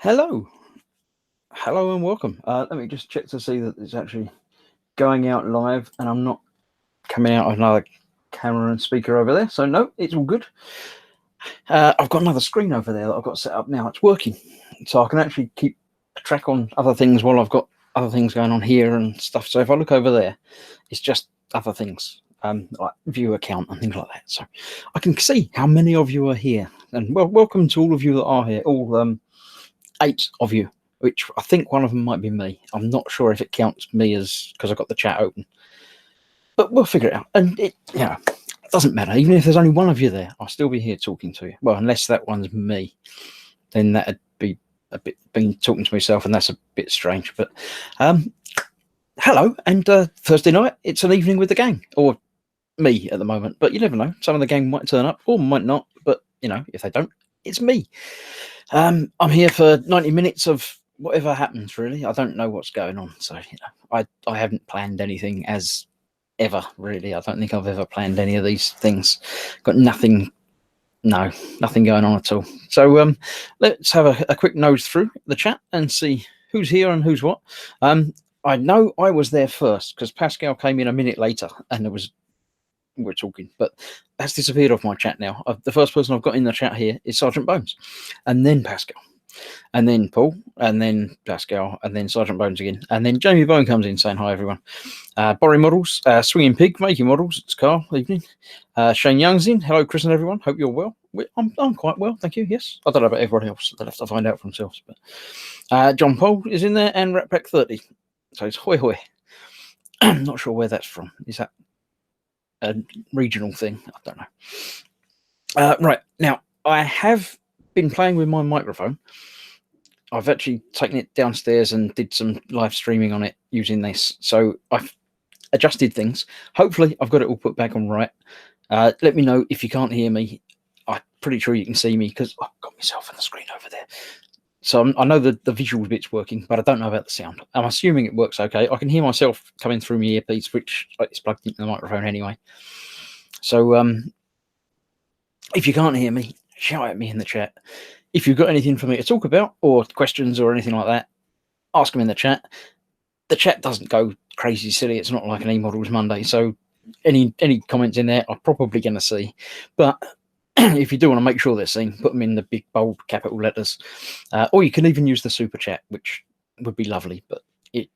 Hello, hello, and welcome. Let me just check to see that it's actually going out live, and I'm not coming out of another camera and speaker over there. So no, it's all good. I've got another screen over there that I've got set up now. It's working, so I can actually keep track on other things while I've got other things going on here and stuff. So if I look over there, it's just other things, like viewer count and things like that. So I can see how many of you are here, and welcome to all of you that are here. All 8 of you, which I think one of them might be me. I'm not sure if it counts me as because I've got the chat open, but we'll figure it out. And it doesn't matter. Even if there's only one of you there, I'll still be here talking to you. Well, unless that one's me, then that'd be a bit been talking to myself, and that's a bit strange. But hello, and Thursday night, it's an evening with the gang, or me at the moment. But you never know. Some of the gang might turn up, or might not. But if they don't, it's me. I'm here for 90 minutes of whatever happens, really. I don't know what's going on. So, I haven't planned anything as ever, really. I don't think I've ever planned any of these things. Got nothing going on at all. So, let's have a quick nose through the chat and see who's here and who's what. I know I was there first because Pascal came in a minute later and we're talking, but that's disappeared off my chat now. The first person I've got in the chat here is Sergeant Bones, and then Pascal, and then Paul, and then Pascal, and then Sergeant Bones again, and then Jamie Bone comes in saying hi everyone. Borry Models, Swinging Pig, Making Models, it's Carl, evening. Shane Young's in, hello Chris and everyone, hope you're well. I'm quite well, thank you, yes. I don't know about everyone else, they'll have to find out for themselves. But John Paul is in there, and Ratpack 30, so it's hoi hoi. I'm not sure where that's from. Is that a regional thing? I don't know. Right, now I have been playing with my microphone. I've actually taken it downstairs and did some live streaming on it using this. So I've adjusted things. Hopefully I've got it all put back on right. Let me know if you can't hear me. I'm pretty sure you can see me because I've got myself on the screen over there. So I know the visual bit's working, but I don't know about the sound. I'm assuming it works okay. I can hear myself coming through my earpiece, which is plugged into the microphone anyway. So if you can't hear me, shout at me in the chat. If you've got anything for me to talk about or questions or anything like that, ask them in the chat. The chat doesn't go crazy silly. It's not like an eModels Monday. So any comments in there, I'm probably going to see. But if you do want to make sure they're seen, put them in the big bold capital letters, or you can even use the super chat, which would be lovely, but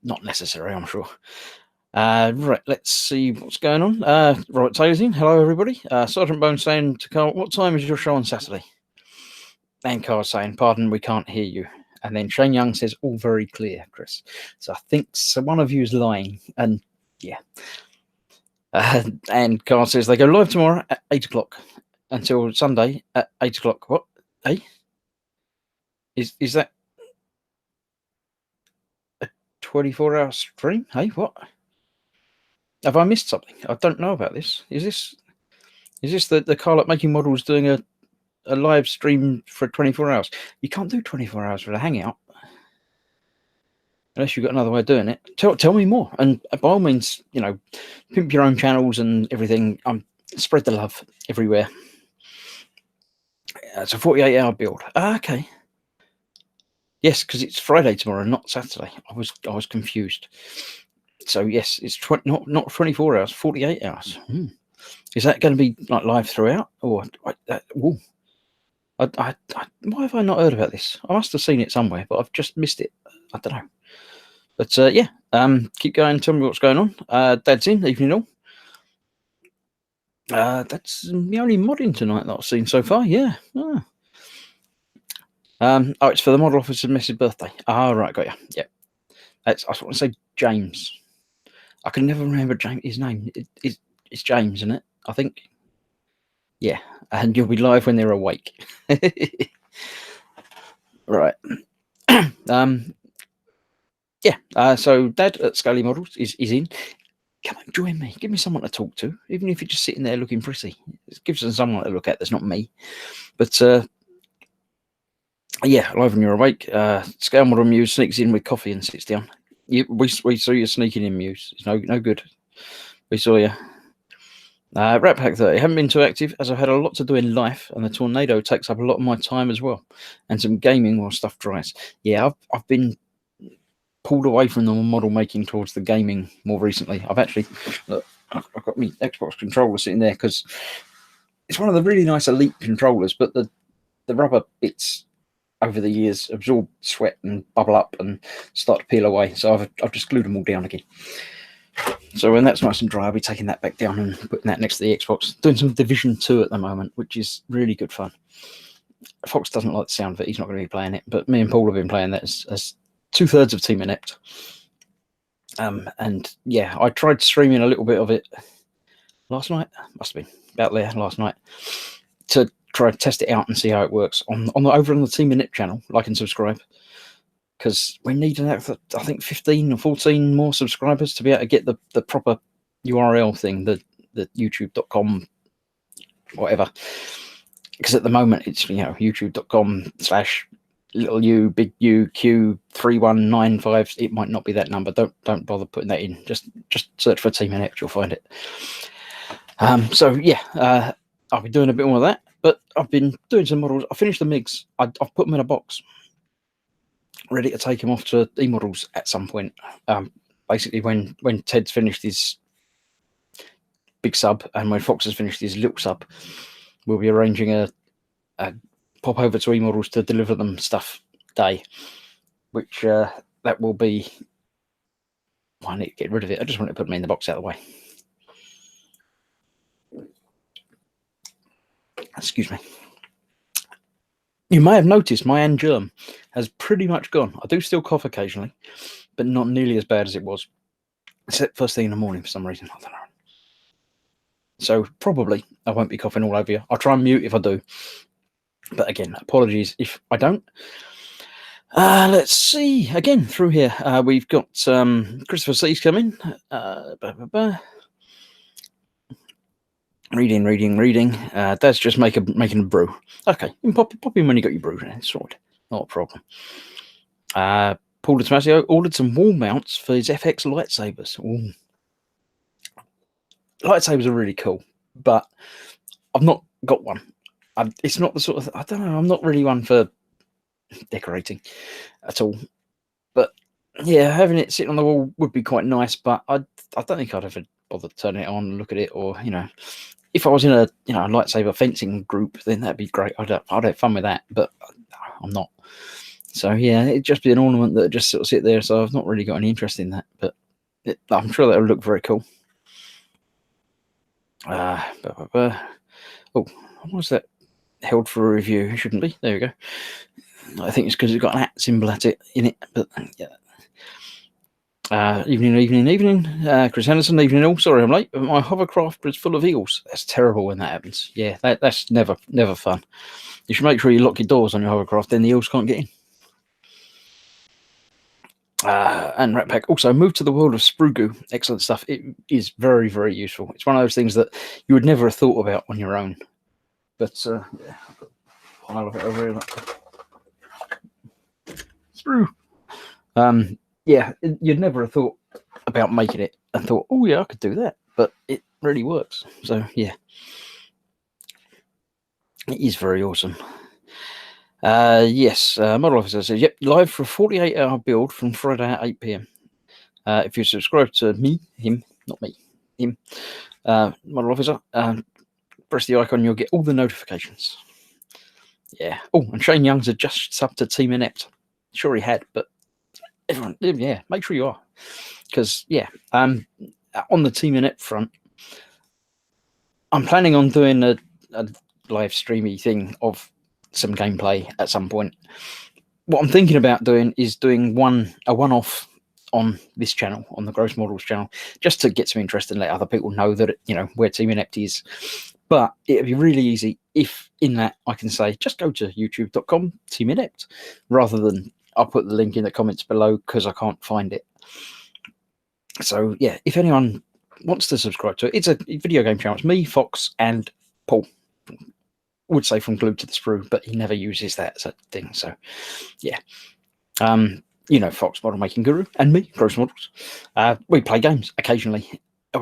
not necessary, I'm sure. Right, let's see what's going on. Robert Taylor's in. Hello, everybody. Sergeant Bones saying to Carl, what time is your show on Saturday? And Carl saying, pardon, we can't hear you. And then Shane Young says, all very clear, Chris. So I think one of you is lying. And yeah. And Carl says they go live tomorrow at 8 o'clock. Until Sunday at 8 o'clock. What? Eh? Is that a 24-hour stream? Hey, what? Have I missed something? I don't know about this. Is this the Carl at Making Models doing a live stream for 24 hours? You can't do 24 hours for a hangout. Unless you've got another way of doing it. Tell me more. And by all means, pimp your own channels and everything. Spread the love everywhere. It's a 48-hour build. Okay. Yes, because it's Friday tomorrow, not Saturday. I was confused. So yes, it's not 24 hours, 48 hours. Is that going to be like live throughout, or why have I not heard about this? I must have seen it somewhere, but I've just missed it. I don't know. But yeah, keep going. Tell me what's going on. Dad's in. Evening all. That's the only modding tonight that I've seen so far. Yeah. Oh, it's for the model officer Mess's birthday. Right, got you. Yeah. I just want to say James. I can never remember his name. It's James, isn't it? I think. Yeah, and you'll be live when they're awake. Right. Yeah. So Dad at Scully Models is in. Come and join me. Give me someone to talk to, even if you're just sitting there looking pretty. It gives them someone to look at. That's not me. But yeah, live when you're awake. Scale Model Muse sneaks in with coffee and sits down. We saw you sneaking in, Muse. It's no good. We saw you. Rat Pack 30. Haven't been too active as I've had a lot to do in life, and the tornado takes up a lot of my time as well, and some gaming while stuff dries. Yeah, I've been pulled away from the model making towards the gaming more recently. I've actually, look, I've got my Xbox controller sitting there because it's one of the really nice Elite controllers, but the rubber bits over the years absorb sweat and bubble up and start to peel away. So I've just glued them all down again. So when that's nice and dry, I'll be taking that back down and putting that next to the Xbox. Doing some Division 2 at the moment, which is really good fun. Fox doesn't like the sound of it. He's not going to be playing it. But me and Paul have been playing that as 2/3 of Team Inept. And yeah, I tried streaming a little bit of it last night. Must have been about there last night to try to test it out and see how it works over on the Team Inept channel. Like and subscribe, because we need, I think, 15 or 14 more subscribers to be able to get the proper URL thing, the youtube.com whatever. Because at the moment it's youtube.com/little u big U Q 3195. It might not be that number. Don't bother putting that in. Just search for Team Inept, you'll find it. So yeah, I'll be doing a bit more of that. But I've been doing some models. I finished the MiGs. I've put them in a box, ready to take him off to E-models at some point. Basically, when Ted's finished his big sub and when Fox has finished his little sub, we'll be arranging a pop over to E-models to deliver them stuff day, which that will be. Well, I need to get rid of it. I just want to put them in the box out of the way. Excuse me. You may have noticed my germ has pretty much gone. I do still cough occasionally, but not nearly as bad as it was, except first thing in the morning for some reason. I don't know. So probably I won't be coughing all over you. I'll try and mute if I do. But again, apologies if I don't. Let's see. Again, through here, we've got Christopher C's coming. Reading. Dad's just making a brew. Okay, you can pop in when you got your brew. It's all right. Not a problem. Paul DeTomasio ordered some wall mounts for his FX lightsabers. Ooh. Lightsabers are really cool, but I've not got one. It's not the sort of, I don't know, I'm not really one for decorating at all. But yeah, having it sitting on the wall would be quite nice, but I don't think I'd ever bother turning it on and look at it, or if I was in a lightsaber fencing group, then that'd be great. I'd have fun with that, but I'm not. So yeah, it'd just be an ornament that would just sort of sit there. So I've not really got any interest in that, but I'm sure that would look very cool. Oh, what was that? Held for a review. It shouldn't be. There we go. I think it's because it's got an @ symbol in it. But yeah. Evening. Chris Henderson, evening all. Sorry I'm late, but my hovercraft was full of eels. That's terrible when that happens. Yeah, that's never fun. You should make sure you lock your doors on your hovercraft, then the eels can't get in. And Rat Pack also moved to the world of Sprue Goo. Excellent stuff. It is very, very useful. It's one of those things that you would never have thought about on your own. But yeah, I've got a pile of it over here. Sprue. Yeah, you'd never have thought about making it and thought, oh yeah, I could do that. But it really works. So yeah, it is very awesome. Yes, Model Officer says, yep, live for a 48-hour build from Friday at 8 PM. If you subscribe to him, Model Officer, press the icon, you'll get all the notifications. Yeah. Oh, and Shane Young's had just subbed to Team Inept. Sure he had, but everyone, yeah, make sure you are. Because, yeah, on the Team Inept front, I'm planning on doing a live streamy thing of some gameplay at some point. What I'm thinking about doing is doing a one-off on this channel, on the Gross Models channel, just to get some interest and let other people know that where Team Inept is. But it'd be really easy if in that I can say just go to youtube.com Team Inept, rather than I'll put the link in the comments below because I can't find it. So yeah, if anyone wants to subscribe to it, it's a video game channel. It's me, Fox, and Paul. Would say from Glue to the Sprue, but he never uses that as a thing. So yeah, Fox, Model Making Guru, and me, Gross Models. We play games occasionally,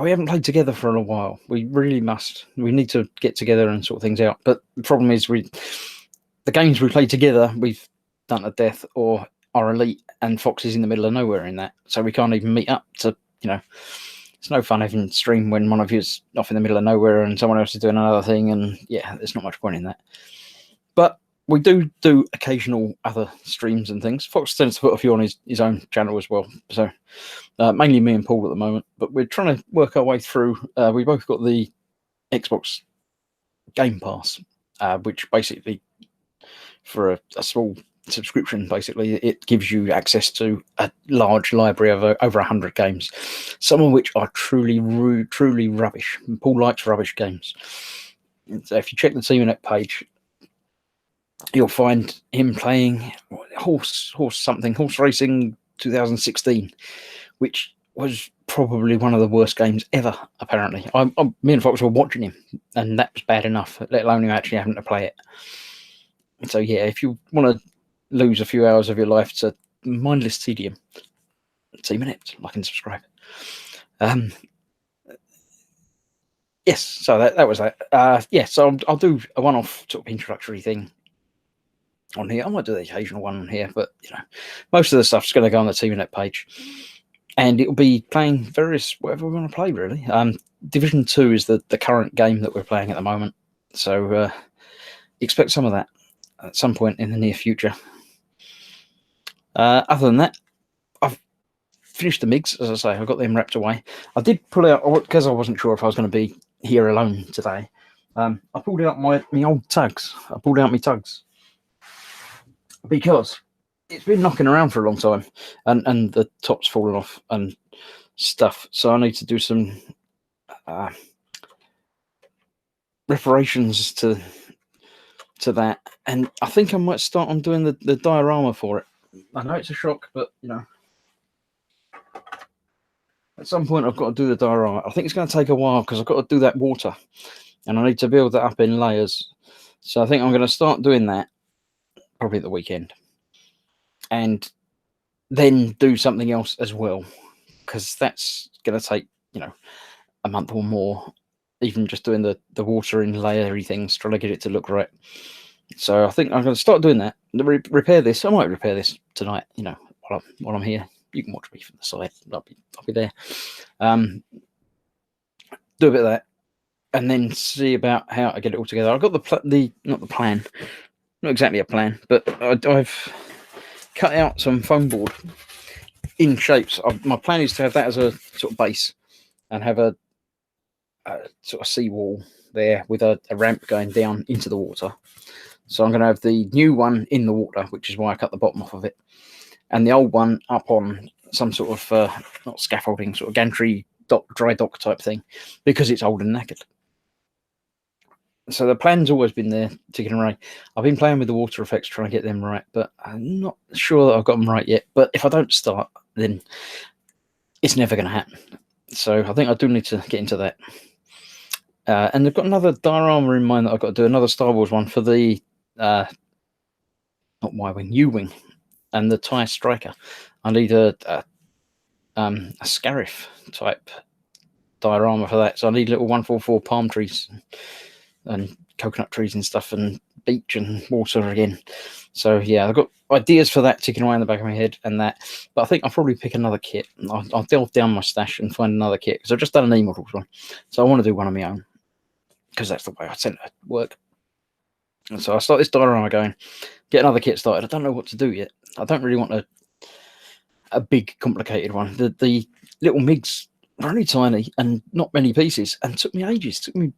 we haven't played together for a while. We really must. We need to get together and sort things out. But the problem is, the games we play together, we've done to death or are elite, and Fox is in the middle of nowhere in that, so we can't even meet up to, it's no fun having stream when one of you's off in the middle of nowhere and someone else is doing another thing, and yeah, there's not much point in that. But we do occasional other streams and things. Fox tends to put a few on his own channel as well, so mainly me and Paul at the moment, but we're trying to work our way through. We both got the Xbox Game Pass, which basically, for a small subscription, basically it gives you access to a large library of over 100 games, some of which are truly rubbish. And Paul likes rubbish games. So if you check the TeamNet page, you'll find him playing Horse Racing 2016, which was probably one of the worst games ever, apparently. Me and Fox were watching him, and that was bad enough, let alone him actually having to play it. So yeah, if you want to lose a few hours of your life to mindless tedium, TeamNet, like and subscribe. Yes, so that was that. Yeah, so I'll do a one-off sort of introductory thing on here. I might do the occasional one on here, but most of the stuff's going to go on the TeamNet page, and it'll be playing various whatever we want to play, really. Division 2 is the current game that we're playing at the moment, so expect some of that at some point in the near future. Other than that, I've finished the MiGs, as I say. I got them wrapped away. I did pull out, because I wasn't sure if I was going to be here alone today, I pulled out my old tugs. I pulled out my tugs because it's been knocking around for a long time, and the top's fallen off and stuff. So I need to do some reparations to that, and I think I might start on doing the diorama for it. I know it's a shock, but at some point I've got to do the diorama. I think it's going to take a while because I've got to do that water, and I need to build that up in layers. So I think I'm going to start doing that probably at the weekend, and then do something else as well, because that's going to take a month or more, even just doing the water in layery things, trying to get it to look right. So I think I'm going to start doing that. Repair this. I might repair this tonight. While I'm here, you can watch me from the side. I'll be there. Do a bit of that, and then see about how to get it all together. I've got not the plan, not exactly a plan, but I've cut out some foam board in shapes. My plan is to have that as a sort of base, and have a sort of seawall there with a ramp going down into the water. So I'm going to have the new one in the water, which is why I cut the bottom off of it, and the old one up on some sort of not scaffolding, sort of gantry dry dock type thing, because it's old and knackered. So the plan's always been there, ticking away. I've been playing with the water effects, trying to get them right, but I'm not sure that I've got them right yet. But if I don't start, then it's never going to happen. So I think I do need to get into that. And I've got another diorama in mind that I've got to do, another Star Wars one for the not Y-Wing, U-Wing, and the TIE Striker. I need a Scarif type diorama for that. So I need little 144 palm trees and coconut trees and stuff, and beach and water again. So yeah, I've got ideas for that ticking away in the back of my head, and that. But I think I'll probably pick another kit. I'll delve down my stash and find another kit, because I've just done an E-Models one, so I want to do one of my own, because that's the way I tend to work. And so I start this diorama going, get another kit started. I don't know what to do yet. I don't really want a big complicated one. The little MiGs are only tiny and not many pieces, and took me ages. Took me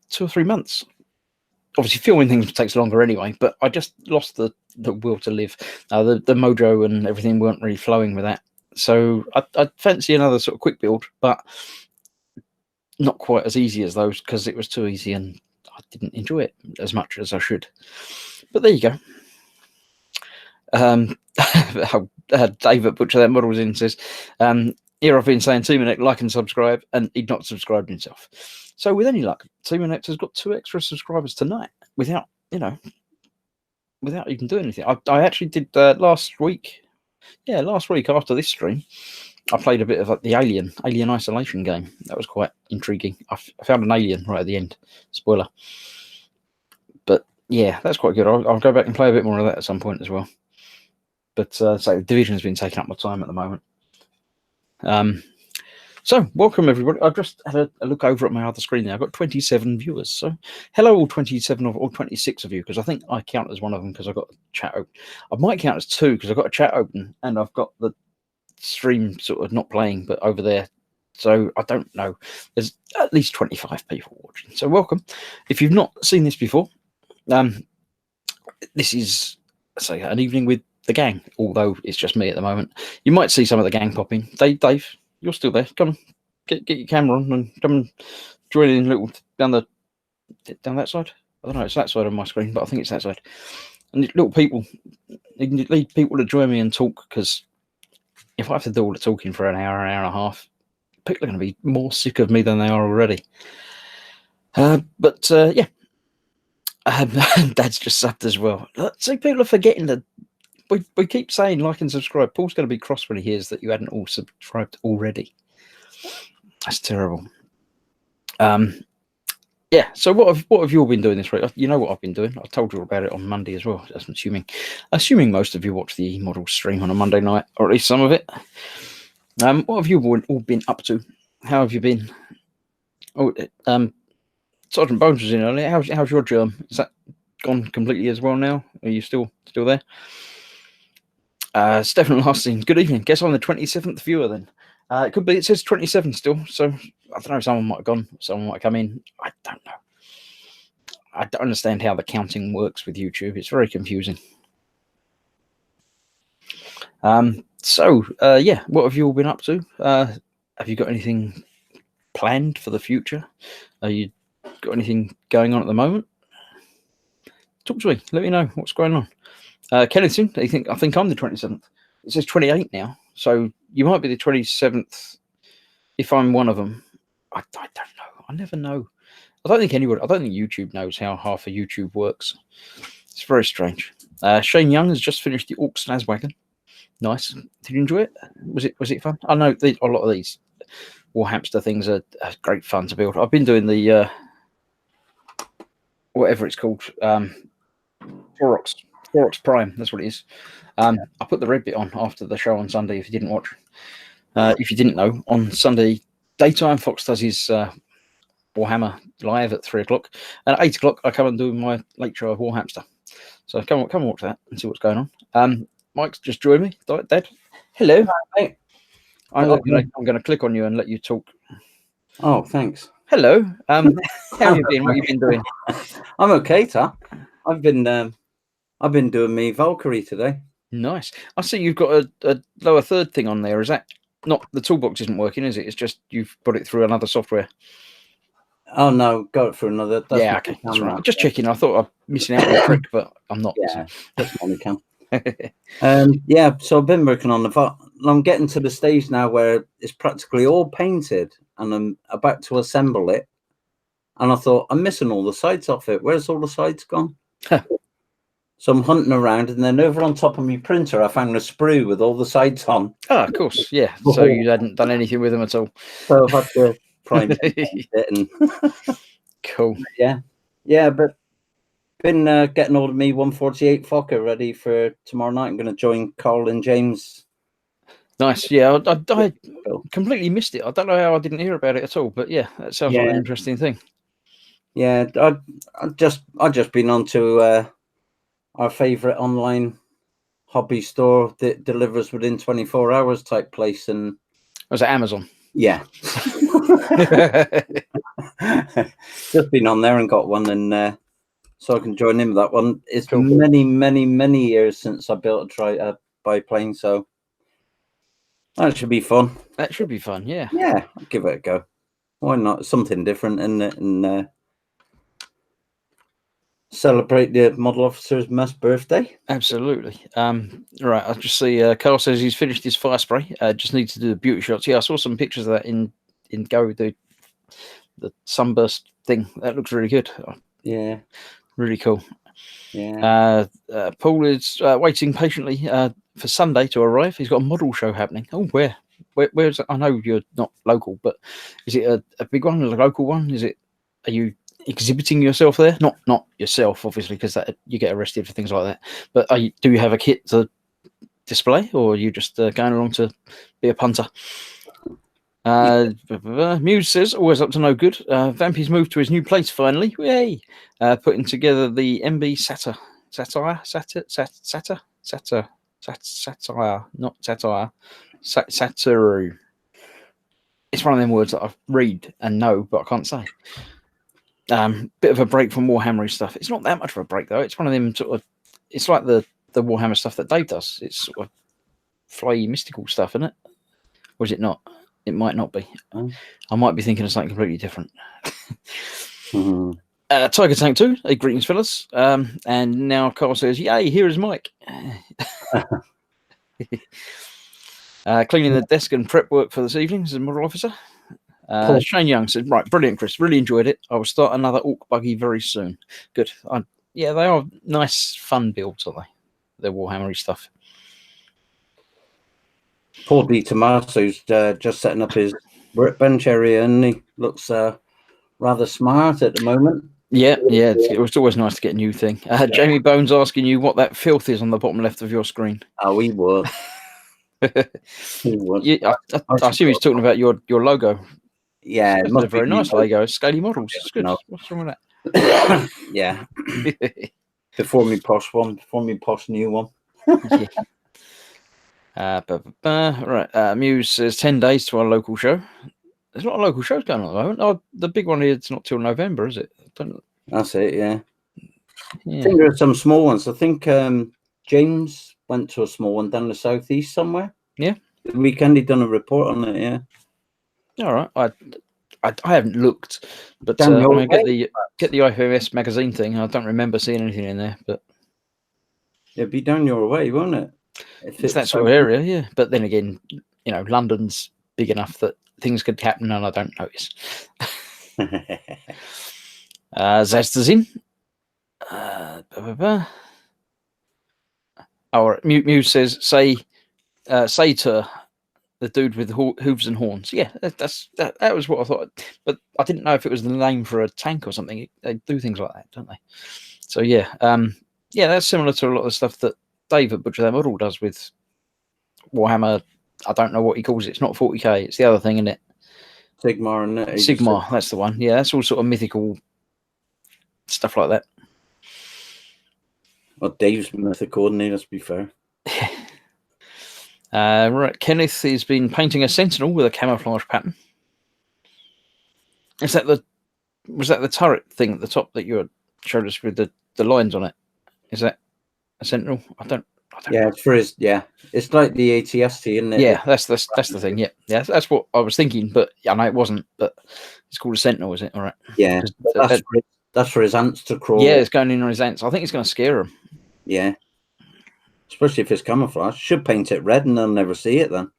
2 or 3 months. Obviously filming things takes longer anyway, but I just lost the will to live. The mojo and everything weren't really flowing with that. So I'd fancy another sort of quick build, but not quite as easy as those, because it was too easy and I didn't enjoy it as much as I should. But there you go. David Butcher, that model was in, says, here I've been saying TeamNet, like and subscribe, and he'd not subscribed himself. So with any luck, TeamNet has got 2 extra subscribers tonight without even doing anything. I actually did last week after this stream, I played a bit of the Alien Isolation game. That was quite intriguing. I found an alien right at the end. Spoiler. But yeah, that's quite good. I'll go back and play a bit more of that at some point as well. But so the Division has been taking up my time at the moment. So welcome everybody. I've just had a look over at my other screen there. I've got 27 viewers. So hello all 27 or 26 of you, because I think I count as one of them because I've got a chat open. I might count as two because I've got a chat open and I've got the stream sort of not playing but over there. So I don't know. There's at least 25 people watching. So welcome. If you've not seen this before, this is an evening with the gang, although it's just me at the moment. You might see some of the gang popping. Dave, you're still there. Come on, get your camera on and come and join in. Little down that side. I don't know. It's that side of my screen, but I think it's that side. And little people, you can lead people to join me and talk, because if I have to do all the talking for an hour and a half, people are going to be more sick of me than they are already. Yeah. Dad's just subbed as well. See, people are forgetting that we keep saying like and subscribe. Paul's going to be cross when he hears that you hadn't all subscribed already. That's terrible. Yeah. So what have you all been doing this week? You know what I've been doing. I told you all about it on Monday as well. I'm assuming most of you watch the E-Model stream on a Monday night, or at least some of it. What have you all been up to? How have you been? Oh, Sergeant Bones was in earlier. How's your germ? Is that gone completely as well now? Are you still there? Stephen Lasting, good evening. Guess I'm the 27th viewer then. It could be. It says 27 still. So I don't know. Someone might have gone. Someone might come in. I don't know. I don't understand how the counting works with YouTube. It's very confusing. Yeah. What have you all been up to? Have you got anything planned for the future? Are you got anything going on at the moment? Talk to me. Let me know what's going on. Kennington, I think I'm the 27th. It says 28 now, so you might be the 27th if I'm one of them. I don't know. I never know. I don't think YouTube knows how half of YouTube works. It's very strange. Shane Young has just finished the Orcs Laswagon. Nice. Did you enjoy it? Was it fun? I know a lot of these Warhamster things are great fun to build. I've been doing the whatever it's called, Thorox Prime, that's what it is. I put the red bit on after the show on Sunday, if you didn't watch. If you didn't know, on Sunday daytime, Fox does his Warhammer live at 3 o'clock. And at 8 o'clock, I come and do my late show of Warhamster. So come and watch that and see what's going on. Mike's just joined me. Dad, hello. Hi. I'm going to click on you and let you talk. Oh, thanks. Hello. How have you been? What have you been doing? I'm okay, Ta. I've been doing me Valkyrie today. Nice. I see you've got a lower third thing on there. Is that not the toolbox isn't working, is it? It's just you've put it through another software. Oh no, got it through another. Yeah, okay, that's right. Just checking. I thought I'm missing out on a trick, but I'm not. Yeah, that's only can. Yeah, so I've been working on I'm getting to the stage now where it's practically all painted, and I'm about to assemble it. And I thought, I'm missing all the sides off it. Where's all the sides gone? So I'm hunting around, and then over on top of my printer, I found a sprue with all the sides on. Oh, of course, yeah. So you hadn't done anything with them at all. So I've had to prime it. And cool. Yeah, but been getting all of me 148 Fokker ready for tomorrow night. I'm going to join Carl and James. Nice. Yeah, I completely missed it. I don't know how I didn't hear about it at all, but yeah, that sounds like an interesting thing. Yeah, I just been on to our favorite online hobby store that delivers within 24 hours type place. And was it Amazon? Yeah. Just been on there and got one, and so I can join in with that one. It's cool. many years since I built a biplane, so that should be fun. That should be fun, yeah. Yeah, I'll give it a go. Why not? Something different, and celebrate the model officer's mass birthday. Absolutely. Right, I'll just see Carl says he's finished his fire spray. Just needs to do the beauty shots. Yeah, I saw some pictures of that in Go, the sunburst thing. That looks really good. Yeah. Really cool. Yeah. Paul is waiting patiently for Sunday to arrive. He's got a model show happening. Oh, where? Where's I know you're not local, but is it a big one, a local one? Are you exhibiting yourself there? Not yourself, obviously, because that you get arrested for things like that. But do you have a kit to display, or are you just going along to be a punter? Muse says, always up to no good. Vampy's moved to his new place finally. Yay! Putting together the MB satire, not satire, satiru. It's one of them words that I read and know, but I can't say. Bit of a break from Warhammer stuff. It's not that much of a break though. It's one of them sort of. It's like the Warhammer stuff that Dave does. It's sort of flyy mystical stuff, isn't it? Or is it not? It might not be. I might be thinking of something completely different. Tiger Tank 2, greetings, fellas. And now Carl says, yay, here is Mike. Cleaning the desk and prep work for this evening as a model officer. Shane Young said, right, brilliant, Chris. Really enjoyed it. I will start another Orc buggy very soon. Good. Yeah, they are nice, fun builds, aren't they? They're Warhammery stuff. Paul D. Tomato's just setting up his workbench area, and he looks rather smart at the moment. Yeah. It was always nice to get a new thing. Jamie Bones asking you what that filth is on the bottom left of your screen. Oh, he would. He would. Yeah, I assume he's talking about your logo. Yeah, it's a very nice logo. Scaly models. It's good. No. What's wrong with that? Yeah. Before me posh new one. Yeah. Right. Muse says 10 days to our local show. There's a lot of local shows going on at the moment. Oh, the big one here, it's not till November, is it? That's it, yeah. I think there are some small ones. I think James went to a small one down the southeast somewhere. Yeah. The weekend he done a report on it, yeah. All right. I haven't looked, but I mean, get the IFMS magazine thing. I don't remember seeing anything in there, but it'd be down your way, won't it? It's that sort of area, yeah. But then again, you know, London's big enough that things could happen and I don't notice. Zastazin. Muse says, say to the dude with hooves and horns. Yeah, that was what I thought. But I didn't know if it was the name for a tank or something. They do things like that, don't they? So yeah, that's similar to a lot of the stuff that Dave at Butcher That Model does with Warhammer. I don't know what he calls it. It's not 40k. It's the other thing, isn't it? Sigmar, and Sigmar. That's the one. Yeah, that's all sort of mythical stuff like that. Well, Dave's mythical, isn't he? Let's be fair. Right. Kenneth has been painting a sentinel with a camouflage pattern. Was that the turret thing at the top that you showed us with the lines on it? Is that a sentinel? I don't yeah, know. It's for his, yeah. It's like the ATST, isn't it? Yeah, that's the thing. Yeah, that's what I was thinking, but I know it wasn't. But it's called a sentinel, is it? All right. Yeah, that's for his ants to crawl. Yeah, it's going in on his ants. I think it's going to scare him. Yeah, especially if it's camouflage. Should paint it red, and they'll never see it then.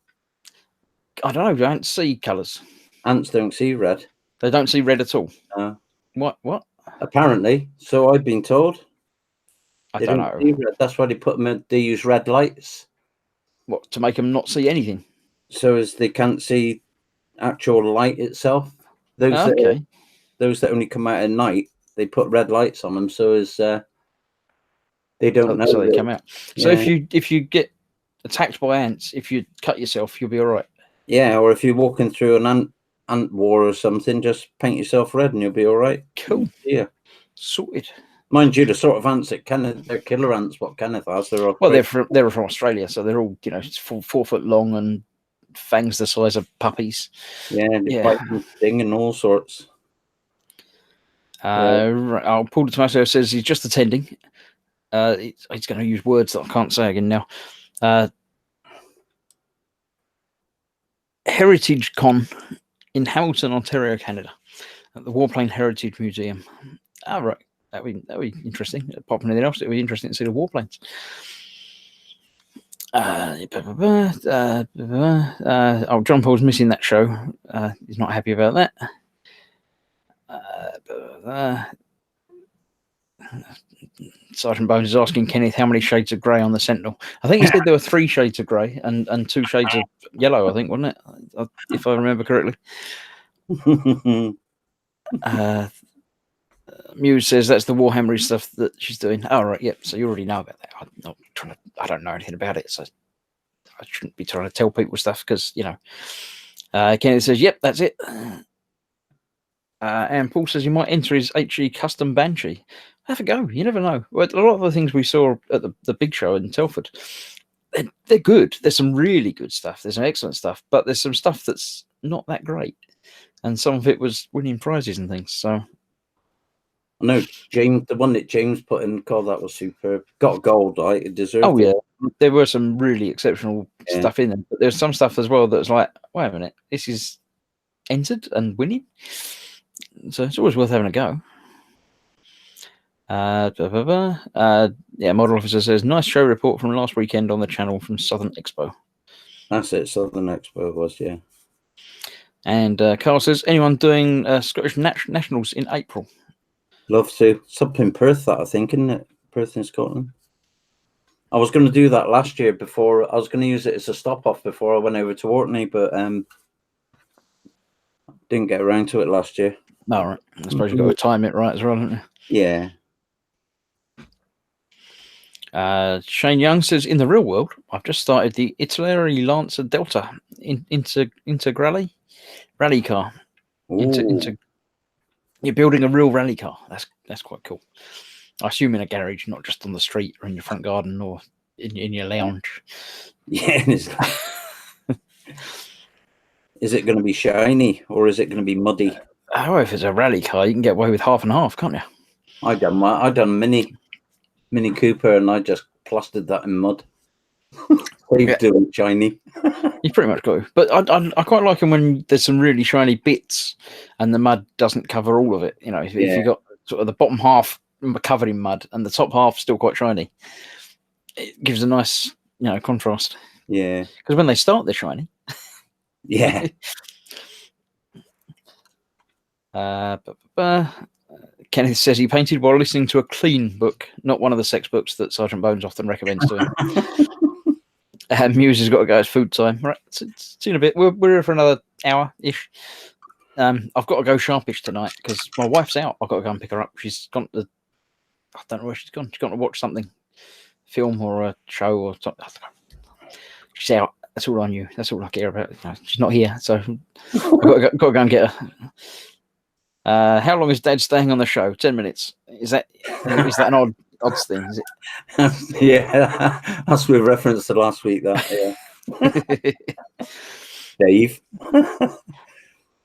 I don't know. Ants see colours. Ants don't see red. They don't see red at all. No. What? Apparently, so I've been told. I don't know. That's why they put them. They use red lights. What, to make them not see anything? So as they can't see actual light itself. Those that only come out at night, they put red lights on them. So as they don't know. So they come out. So if you get attacked by ants, if you cut yourself, you'll be all right. Yeah, or if you're walking through an ant war or something, just paint yourself red and you'll be all right. Cool. Yeah. Sorted. Mind you, the sort of ants that they're killer ants. What Kenneth has, they're they're from Australia, so they're all 4 foot long and fangs the size of puppies. Yeah, they bite and sting and all sorts. Right. Paul de Tomaso says he's just attending. He's going to use words that I can't say again now. Heritage Con in Hamilton, Ontario, Canada, at the Warplane Heritage Museum. Right. That'd be interesting. Apart from anything else, it'd be interesting to see the warplanes. John Paul's missing that show. He's not happy about that. Sergeant Bones is asking Kenneth how many shades of grey on the Sentinel. I think he said there were 3 shades of grey and 2 shades of yellow, I think, wasn't it? If I remember correctly. Muse says that's the Warhammer stuff that she's doing. Oh, right, yep. So you already know about that. I'm not trying to, I don't know anything about it, so I shouldn't be trying to tell people stuff because, you know. Kenneth says, yep, that's it. And Paul says you might enter his HE custom Banshee. Have a go. You never know. Well, a lot of the things we saw at the big show in Telford, they're good. There's some really good stuff. There's some excellent stuff, but there's some stuff that's not that great. And some of it was winning prizes and things. So I know James, the one that James put in, God, that was superb. Got gold, right? It deserved it. Oh, yeah. There were some really exceptional stuff in there. But there's some stuff as well that's like, wait a minute, this is entered and winning. So it's always worth having a go. Yeah, Model Officer says, nice show report from last weekend on the channel from Southern Expo. That's it, Southern Expo was, yeah. And Carl says, anyone doing Scottish Nationals in April? Love to. It's up in Perth, that I think, isn't it? Perth in Scotland. I was going to do that last year before. I was going to use it as a stop-off before I went over to Orkney, but didn't get around to it last year. No, right. I suppose you've got to time it right as well, haven't you? Yeah. Shane Young says, in the real world, I've just started the Italeri Lancer Delta Integrale rally car. You're building a real rally car. That's quite cool. I assume in a garage, not just on the street or in your front garden or in your lounge. Yeah. Is it going to be shiny or is it going to be muddy? Oh, if it's a rally car, you can get away with half and half, can't you? I done Mini Cooper and I just plastered that in mud. Saved it shiny. You pretty much got to. But I quite like them when there's some really shiny bits and the mud doesn't cover all of it. You know, if you've got sort of the bottom half covered in mud and the top half still quite shiny, it gives a nice, contrast. Yeah. Because when they start, they're shiny. Yeah. Kenneth says he painted while listening to a clean book, not one of the sex books that Sergeant Bones often recommends to him. Muse has got to go. It's food time. Right, it's in a bit. We're here for another hour-ish. I've got to go sharpish tonight because my wife's out. I've got to go and pick her up. She's gone to I don't know where she's gone. She's gone to watch something, film or a show or something. She's out. That's all I knew. That's all I care about. She's not here, so I've got to go and get her. How long is Dad staying on the show? 10 minutes. Is that an odds thing? Is it? Yeah, that's with reference to last week. That Dave.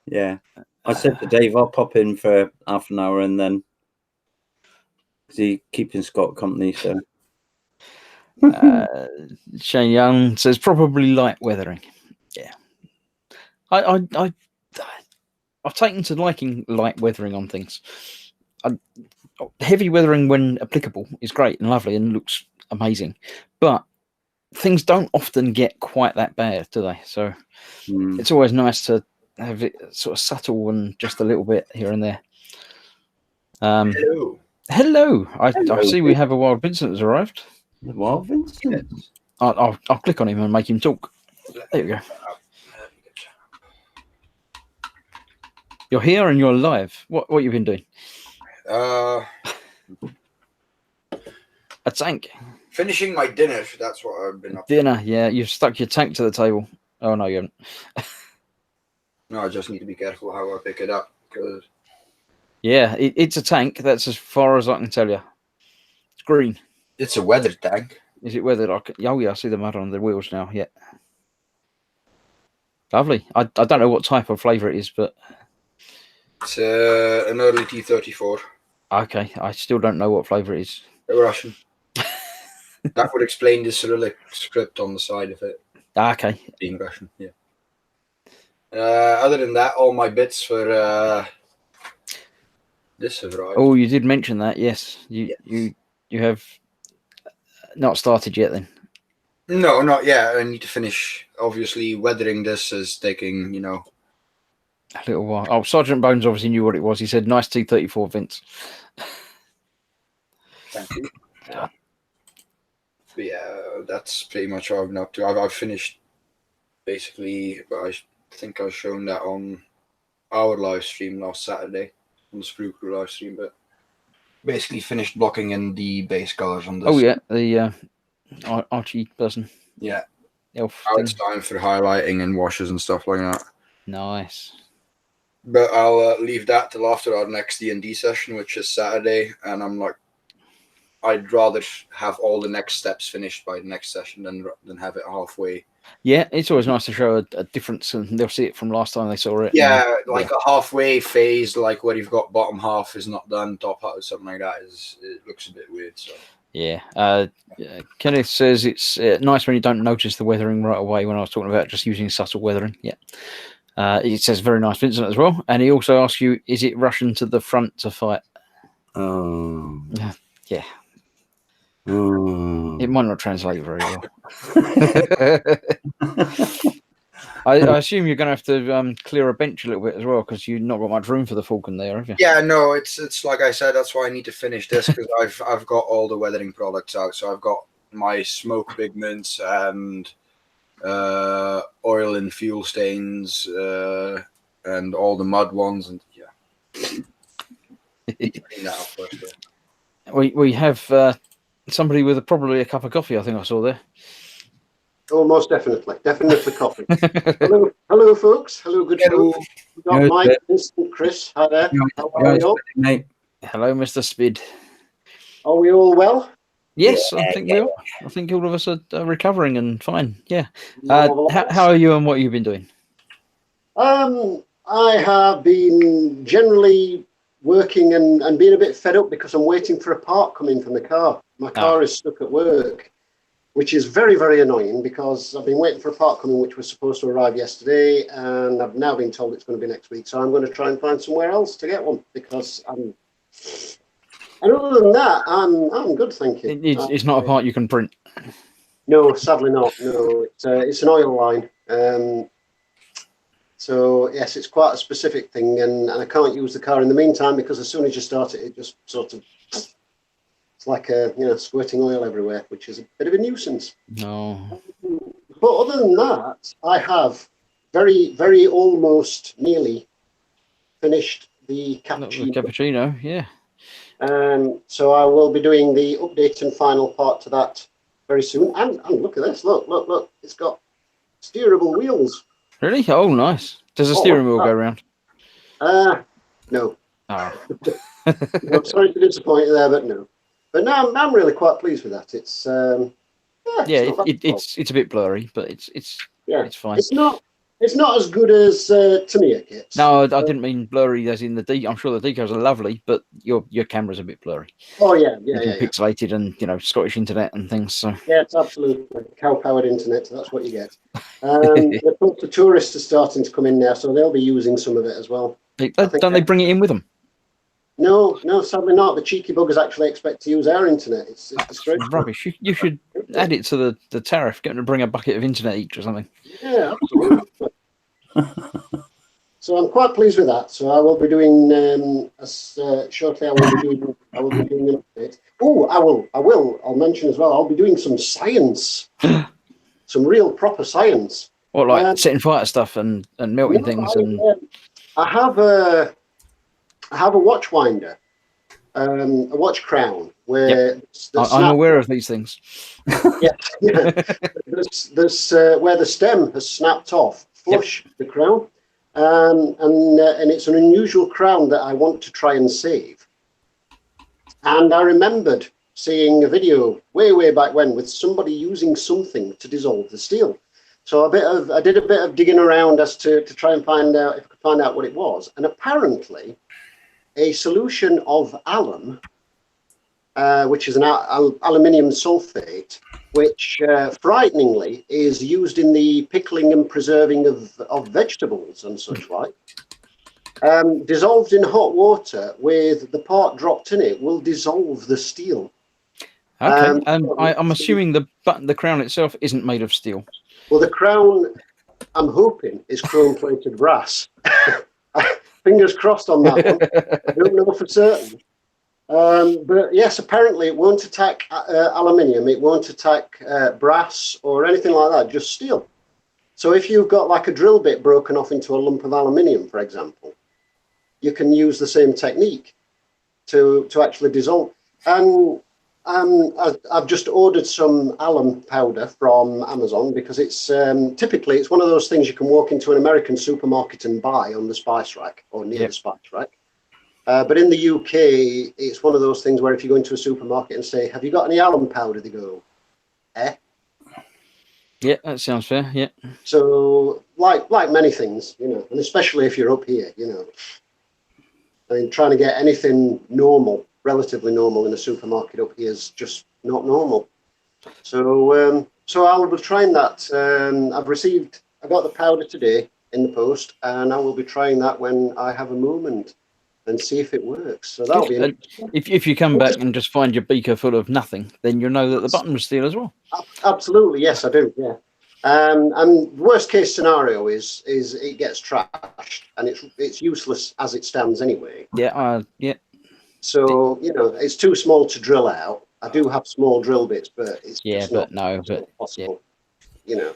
Yeah, I said to Dave, I'll pop in for half an hour and then he's keeping Scott company. So Shane Young says probably light weathering. Yeah, I've taken to liking light weathering on things. Heavy weathering, when applicable, is great and lovely and looks amazing, but things don't often get quite that bad, do they? So it's always nice to have it sort of subtle and just a little bit here and there. Hello. I see we have a Wild Vincent has arrived. The Wild Vincent. I'll click on him and make him talk. There you go. You're here and you're live. What you've been doing? A tank. Finishing my dinner. That's what I've been up to. Dinner, yeah. You've stuck your tank to the table. Oh no, you haven't. No, I just need to be careful how I pick it up. Cause... Yeah, it's a tank. That's as far as I can tell you. It's green. It's a weather tank. Is it weathered? Oh yeah, I see the mud on the wheels now. Yeah. Lovely. I don't know what type of flavour it is, but it's an early T34. Okay, I still don't know what flavour it is. Russian. That would explain the Cyrillic script on the side of it. Okay. Being Russian, yeah. Other than that, all my bits for this have arrived. Oh, you did mention that. Yes, you have not started yet. Then. No, not yet. I need to finish. Obviously, weathering this is taking, a little while. Oh, Sergeant Bones obviously knew what it was. He said, "Nice T34, Vince." Thank you. But yeah, that's pretty much what I've been up to. I've finished basically, but I think I've shown that on our live stream last Saturday, on the Sprue Crew live stream, but basically finished blocking in the base colors on this. Oh yeah, the Archie person. Yeah. Elf Now thing. it's time for highlighting and washes and stuff like that. Nice. But I'll leave that till after our next D&D session, which is Saturday, and I'm like, I'd rather have all the next steps finished by the next session than have it halfway. Yeah, it's always nice to show a difference, and they'll see it from last time they saw it. Yeah, like a halfway phase, like where you've got bottom half is not done, top half or something like that, it looks a bit weird. So yeah. Kenneth says it's nice when you don't notice the weathering right away. When I was talking about just using subtle weathering, yeah. It says very nice, Vincent, as well. And he also asks you, is it Russian to the front to fight? Oh. Yeah. Oh. It might not translate very well. I assume you're going to have to clear a bench a little bit as well, because you've not got much room for the Falcon there, have you? yeah, no, it's like I said, that's why I need to finish this, because I've got all the weathering products out. So I've got my smoke pigments and oil and fuel stains and all the mud ones, and yeah. Need to clean that up first, though. We have somebody with probably a cup of coffee, I think I saw there. Oh, most definitely. Definitely coffee. hello, folks. Hello, good Hello. folks. We've got Mike, Vincent, Chris. Hi there. How are you all? Mate. Hello, Mr. Spid. Are we all well? Yes, I think we are. I think all of us are recovering and fine. Yeah. Marvelous. How are you and what you've been doing? I have been generally working and being a bit fed up because I'm waiting for a part coming from the car. My car is stuck at work, which is very, very annoying because I've been waiting for a part coming which was supposed to arrive yesterday, and I've now been told it's going to be next week. So I'm going to try and find somewhere else to get one because I'm. And other than that, I'm good, thank you. It's not a part you can print. No, sadly not. No, it's an oil line. So yes, it's quite a specific thing, and I can't use the car in the meantime because as soon as you start it, it just sort of it's like squirting oil everywhere, which is a bit of a nuisance. No. But other than that, I have very, very almost nearly finished the cappuccino. Cappuccino, yeah. So I will be doing the update and final part to that very soon. And look at this! Look! It's got steerable wheels. Really? Oh, nice. Does the steering wheel go around? No. Oh. I'm sorry to disappoint you there, but no. But no, I'm really quite pleased with that. It's it's a bit blurry, but it's fine. It's not as good as Tamiya kits. No, I didn't mean blurry as in the I'm sure the decals are lovely, but your camera's a bit blurry. Oh yeah. Pixelated and Scottish internet and things. So yeah, it's absolutely cow-powered internet. So that's what you get. The tourists are starting to come in now, so they'll be using some of it as well. Don't they bring it in with them? No, sadly not. The cheeky buggers actually expect to use our internet. It's disgraceful. Rubbish. You should add it to the tariff. Get them to bring a bucket of internet each or something. Yeah, absolutely. So I'm quite pleased with that. So I will be doing shortly. I will be doing an update. Oh, I will. I'll mention as well. I'll be doing some science, some real proper science. What, like setting fire stuff and melting things I have a watch winder, a watch crown where I'm aware of these things. There's where the stem has snapped off, flush the crown, and it's an unusual crown that I want to try and save. And I remembered seeing a video way back when with somebody using something to dissolve the steel. So I did a bit of digging around as to try and find out if I could find out what it was, and apparently a solution of alum, which is an aluminium sulfate, which frighteningly is used in the pickling and preserving of vegetables and such like, dissolved in hot water with the part dropped in it will dissolve the steel. Okay, I'm assuming the crown itself isn't made of steel. Well, the crown, I'm hoping, is chrome-plated brass. Fingers crossed on that one. I don't know for certain. But yes, apparently it won't attack aluminium, it won't attack brass or anything like that, just steel. So if you've got like a drill bit broken off into a lump of aluminium, for example, you can use the same technique to actually dissolve. And I've just ordered some alum powder from Amazon because it's typically it's one of those things you can walk into an American supermarket and buy on the spice rack or near the spice rack. But in the UK, it's one of those things where if you go into a supermarket and say, "Have you got any alum powder?" they go, "Eh." Yeah, that sounds fair. Yeah. So, like many things, you know, and especially if you're up here, you know, I mean, trying to get anything normal, relatively normal in a supermarket up here is just not normal. So, so I will be trying that. I got the powder today in the post, and I will be trying that when I have a moment and see if it works. So that'll be interesting. If you come back and just find your beaker full of nothing, then you'll know that the button was steel as well. Absolutely, yes, I do. Yeah, and worst case scenario is it gets trashed and it's useless as it stands anyway. Yeah, yeah. So you know it's too small to drill out. I do have small drill bits, but it's just not possible. Yeah. You know.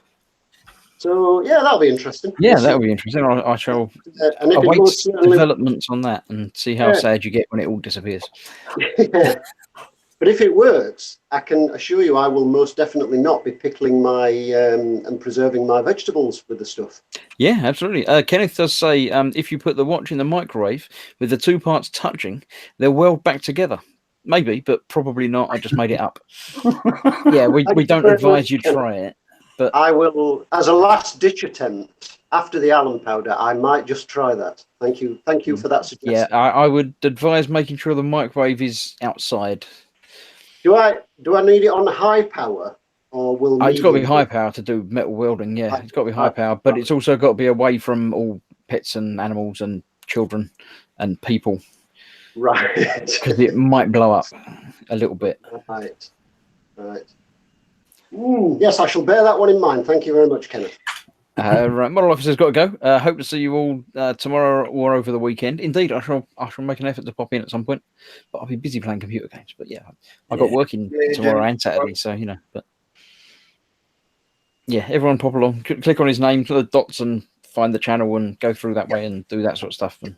So yeah, that'll be interesting. Yeah, that'll be interesting. I shall await developments on that and see how sad you get when it all disappears. Yeah. But if it works, I can assure you I will most definitely not be pickling my and preserving my vegetables with the stuff. Yeah, absolutely. Kenneth does say if you put the watch in the microwave with the two parts touching, they'll weld back together. Maybe, but probably not. I just made it up. Yeah, we don't advise you try it. But I will, as a last ditch attempt, after the alum powder, I might just try that. Thank you for that suggestion. Yeah, I would advise making sure the microwave is outside. Do I need it on high power, or will it's got to be high power to do metal welding? Yeah, it's got to be high power, but it's also got to be away from all pets and animals and children and people. Right. Because it might blow up a little bit. Right. Yes, I shall bear that one in mind. Thank you very much, Kenneth. Right, Model Officer's got to go. Hope to see you all tomorrow or over the weekend. Indeed, I shall make an effort to pop in at some point, but I'll be busy playing computer games. But yeah, I've got working tomorrow and Saturday, so you know. But yeah, everyone pop along. Click on his name, to the dots, and find the channel and go through that way and do that sort of stuff. And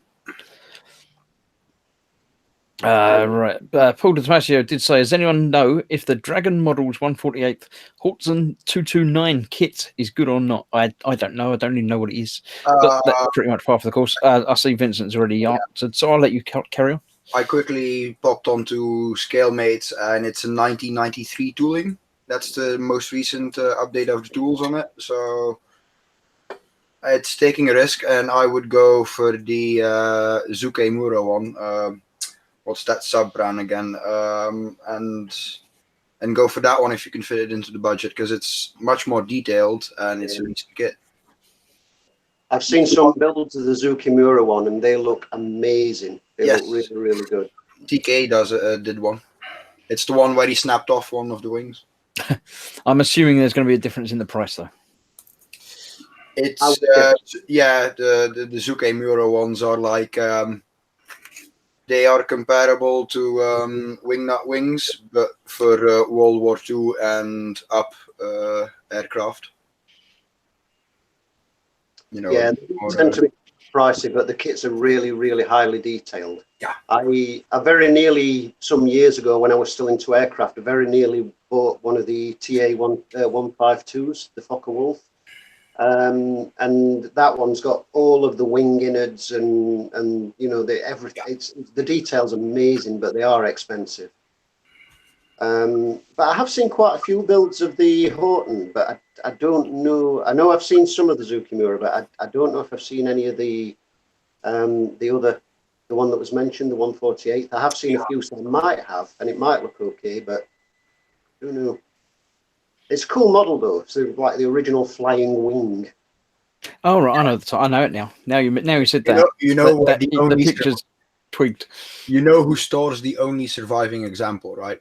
right, Paul de Tomasio did say, does anyone know if the Dragon Models 148th Hortzen 229 kit is good or not? I don't know. I don't even know what it is. But that's pretty much part of the course. I see Vincent's already answered, so I'll let you carry on. I quickly popped onto ScaleMate, and it's a 1993 tooling. That's the most recent update of the tools on it. So it's taking a risk, and I would go for the Zuke Muro one. What's that sub brand again? And go for that one if you can fit it into the budget, because it's much more detailed and it's a decent kit. I've seen some builds of the Zukimura one and they look amazing. They look really, really good. TK did one. It's the one where he snapped off one of the wings. I'm assuming there's going to be a difference in the price though. It's the Zukimura ones are like they are comparable to Wingnut wings, but for World War II and up aircraft. You know, yeah, they tend to be pricey, but the kits are really, really highly detailed. Yeah, I very nearly, some years ago when I was still into aircraft, I very nearly bought one of the TA-152s, the Focke-Wulf. And that one's got all of the wing innards and you know everything. The details amazing, but they are expensive. But I have seen quite a few builds of the Horten, but I don't know. I know I've seen some of the Zukimura, but I don't know if I've seen any of the one that was mentioned, the 148th. I have seen a few, so I might have, and it might look okay, but who knows? It's a cool model though. So like the original flying wing. Oh right, I know it now. Now you said that. You know that the picture's tweaked. You know who stores the only surviving example, right?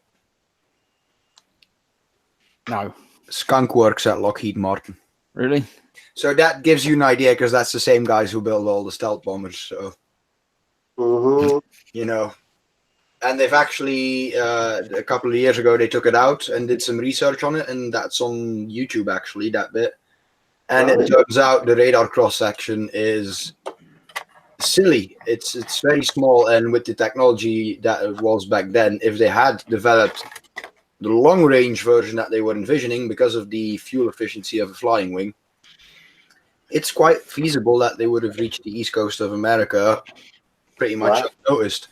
No. Skunk Works at Lockheed Martin. Really? So that gives you an idea, because that's the same guys who build all the stealth bombers. So you know. And they've actually a couple of years ago they took it out and did some research on it, and that's on YouTube actually, that bit. And it turns out the radar cross section is silly. It's very small, and with the technology that it was back then, if they had developed the long range version that they were envisioning because of the fuel efficiency of a flying wing, it's quite feasible that they would have reached the east coast of America pretty much unnoticed.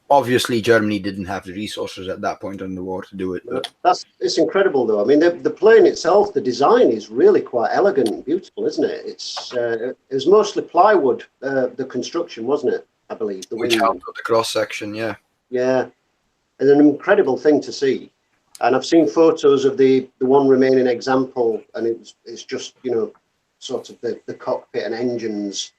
Obviously, Germany didn't have the resources at that point in the war to do it. But It's incredible, though. I mean, the plane itself, the design is really quite elegant and beautiful, isn't it? It was mostly plywood, the construction, wasn't it? I believe the which wing. helped with the cross section, yeah. Yeah, and an incredible thing to see. And I've seen photos of the one remaining example, and it's just, you know, sort of the cockpit and engines.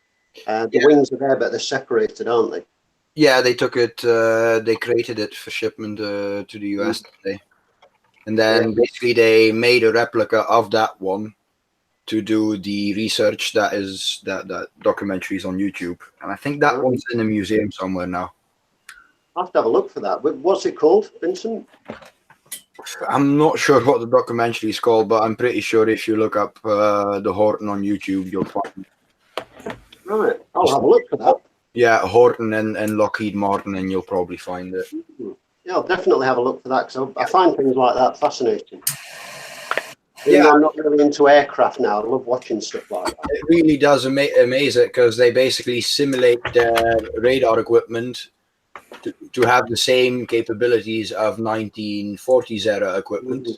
The wings are there, but they're separated, aren't they? Yeah, they took it. They created it for shipment to the US today, and then basically they made a replica of that one to do the research. That documentary is on YouTube, and I think that one's in a museum somewhere now. I'll have to have a look for that. What's it called, Vincent? I'm not sure what the documentary is called, but I'm pretty sure if you look up the Horton on YouTube, you'll find it. Right, I'll have a look for that. Yeah, Horton and Lockheed Martin, and you'll probably find it. Yeah, I'll definitely have a look for that, because I find things like that fascinating. Yeah, I'm not really into aircraft now. I love watching stuff like that. It really does amaze it, because they basically simulate their radar equipment to have the same capabilities of 1940s era equipment.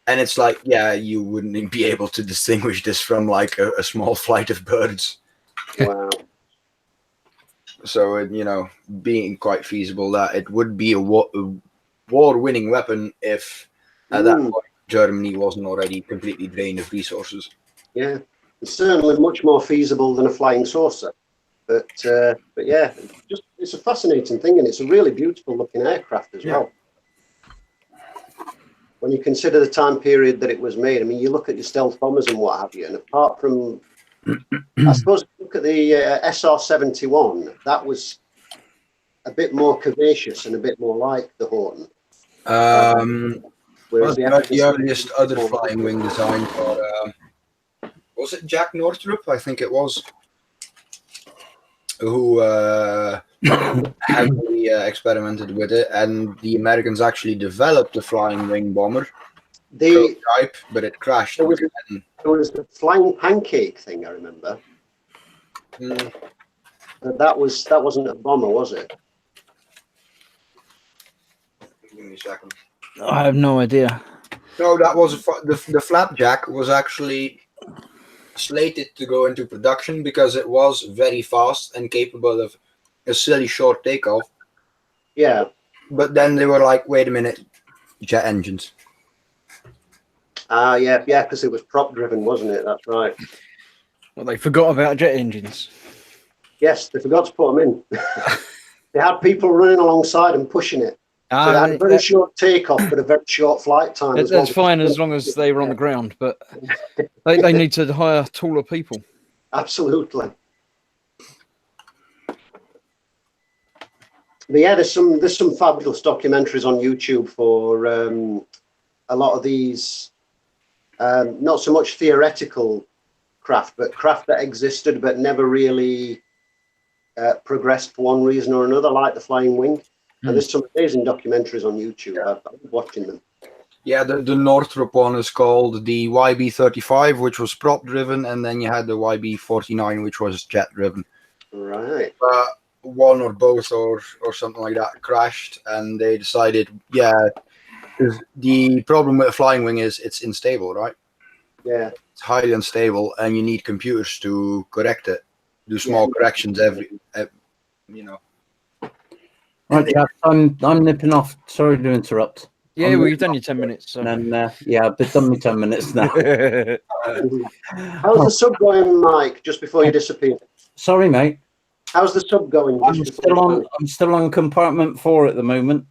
And it's like, yeah, you wouldn't be able to distinguish this from like a small flight of birds. Wow. So, you know, being quite feasible that it would be a war-winning weapon if at that point Germany wasn't already completely drained of resources. Yeah, it's certainly much more feasible than a flying saucer. But yeah, it's a fascinating thing, and it's a really beautiful looking aircraft as well. When you consider the time period that it was made, I mean, you look at your stealth bombers and what have you, and apart from, I suppose, look at the SR-71, that was a bit more curvaceous and a bit more like the Horton. Whereas the earliest other flying wing design for, was it Jack Northrop? I think it was, who heavily experimented with it, and the Americans actually developed the flying wing bomber prototype, but it crashed. There was the flying pancake thing, I remember. That wasn't a bomber, was it? Give me a second. I have no idea. No, that was the Flapjack was actually slated to go into production because it was very fast and capable of a silly short takeoff. Yeah. But then they were like, wait a minute, jet engines. Yeah, because it was prop driven, wasn't it? That's right. Well, they forgot about jet engines. Yes, they forgot to put them in. They had people running alongside and pushing it. So they had a very short takeoff, but a very short flight time. That's fine as long as they were on the ground, but they need to hire taller people. Absolutely. But yeah, there's some fabulous documentaries on YouTube for a lot of these, not so much theoretical craft, but craft that existed but never really progressed for one reason or another, like the Flying Wing. And there's some amazing documentaries on YouTube. I'm watching them. Yeah, the Northrop one is called the YB-35, which was prop driven, and then you had the YB-49, which was jet driven. Right. One or both or something like that crashed, and they decided, the problem with a flying wing is it's unstable, right? Yeah. It's highly unstable, and you need computers to correct it, do small corrections every. Right, Jack, I'm nipping off. Sorry to interrupt. Yeah, well, you've done your 10 minutes. So. And I've done my 10 minutes now. How's the sub going, Mike? Just before you disappear. Sorry, mate. How's the sub going? I'm still on compartment 4 at the moment.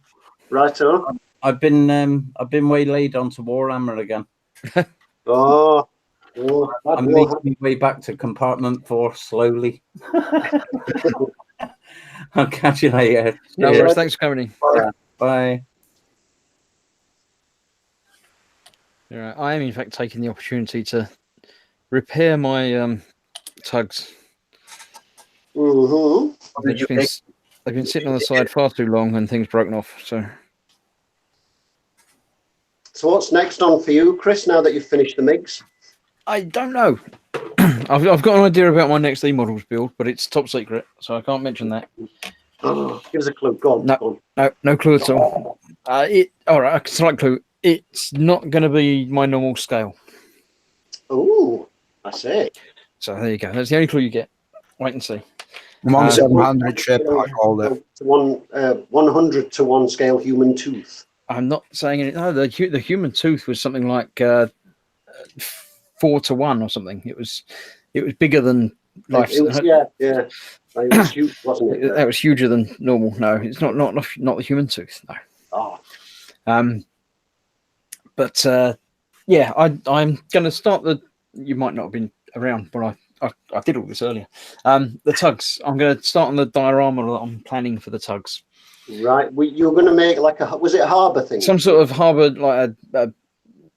Righto. I've been waylaid onto Warhammer again. I'm making my way back to compartment 4 slowly. I'll catch you later. No Cheers. worries. Thanks for coming in. Bye. All right. I am, in fact, taking the opportunity to repair my tugs. Mm-hmm. They've been sitting on the side far too long and things broken off. So what's next on for you, Chris, now that you've finished the MiGs? I don't know. I've got an idea about my next E-models build, but it's top secret, so I can't mention that. Give us a clue. Go on. No. Go No clue at all. All right, a slight clue. It's not going to be my normal scale. on. Ooh, I see. So there you go. That's the only clue you get. Wait and see. I'm on Uh, 700 ship. I called it. To 100 to 1 scale human tooth. I'm not saying it. No, the human tooth was something like 4 to 1 or something. It was bigger than life. It was, yeah. It was huge, wasn't it? That was huger than normal. No, it's not the human tooth. No. Oh, But yeah, I'm going to start the. You might not have been around, but I did all this earlier. The tugs. I'm going to start on the diorama that I'm planning for the tugs. right. You're going to make like was it a harbour thing? Some sort of harbour, like a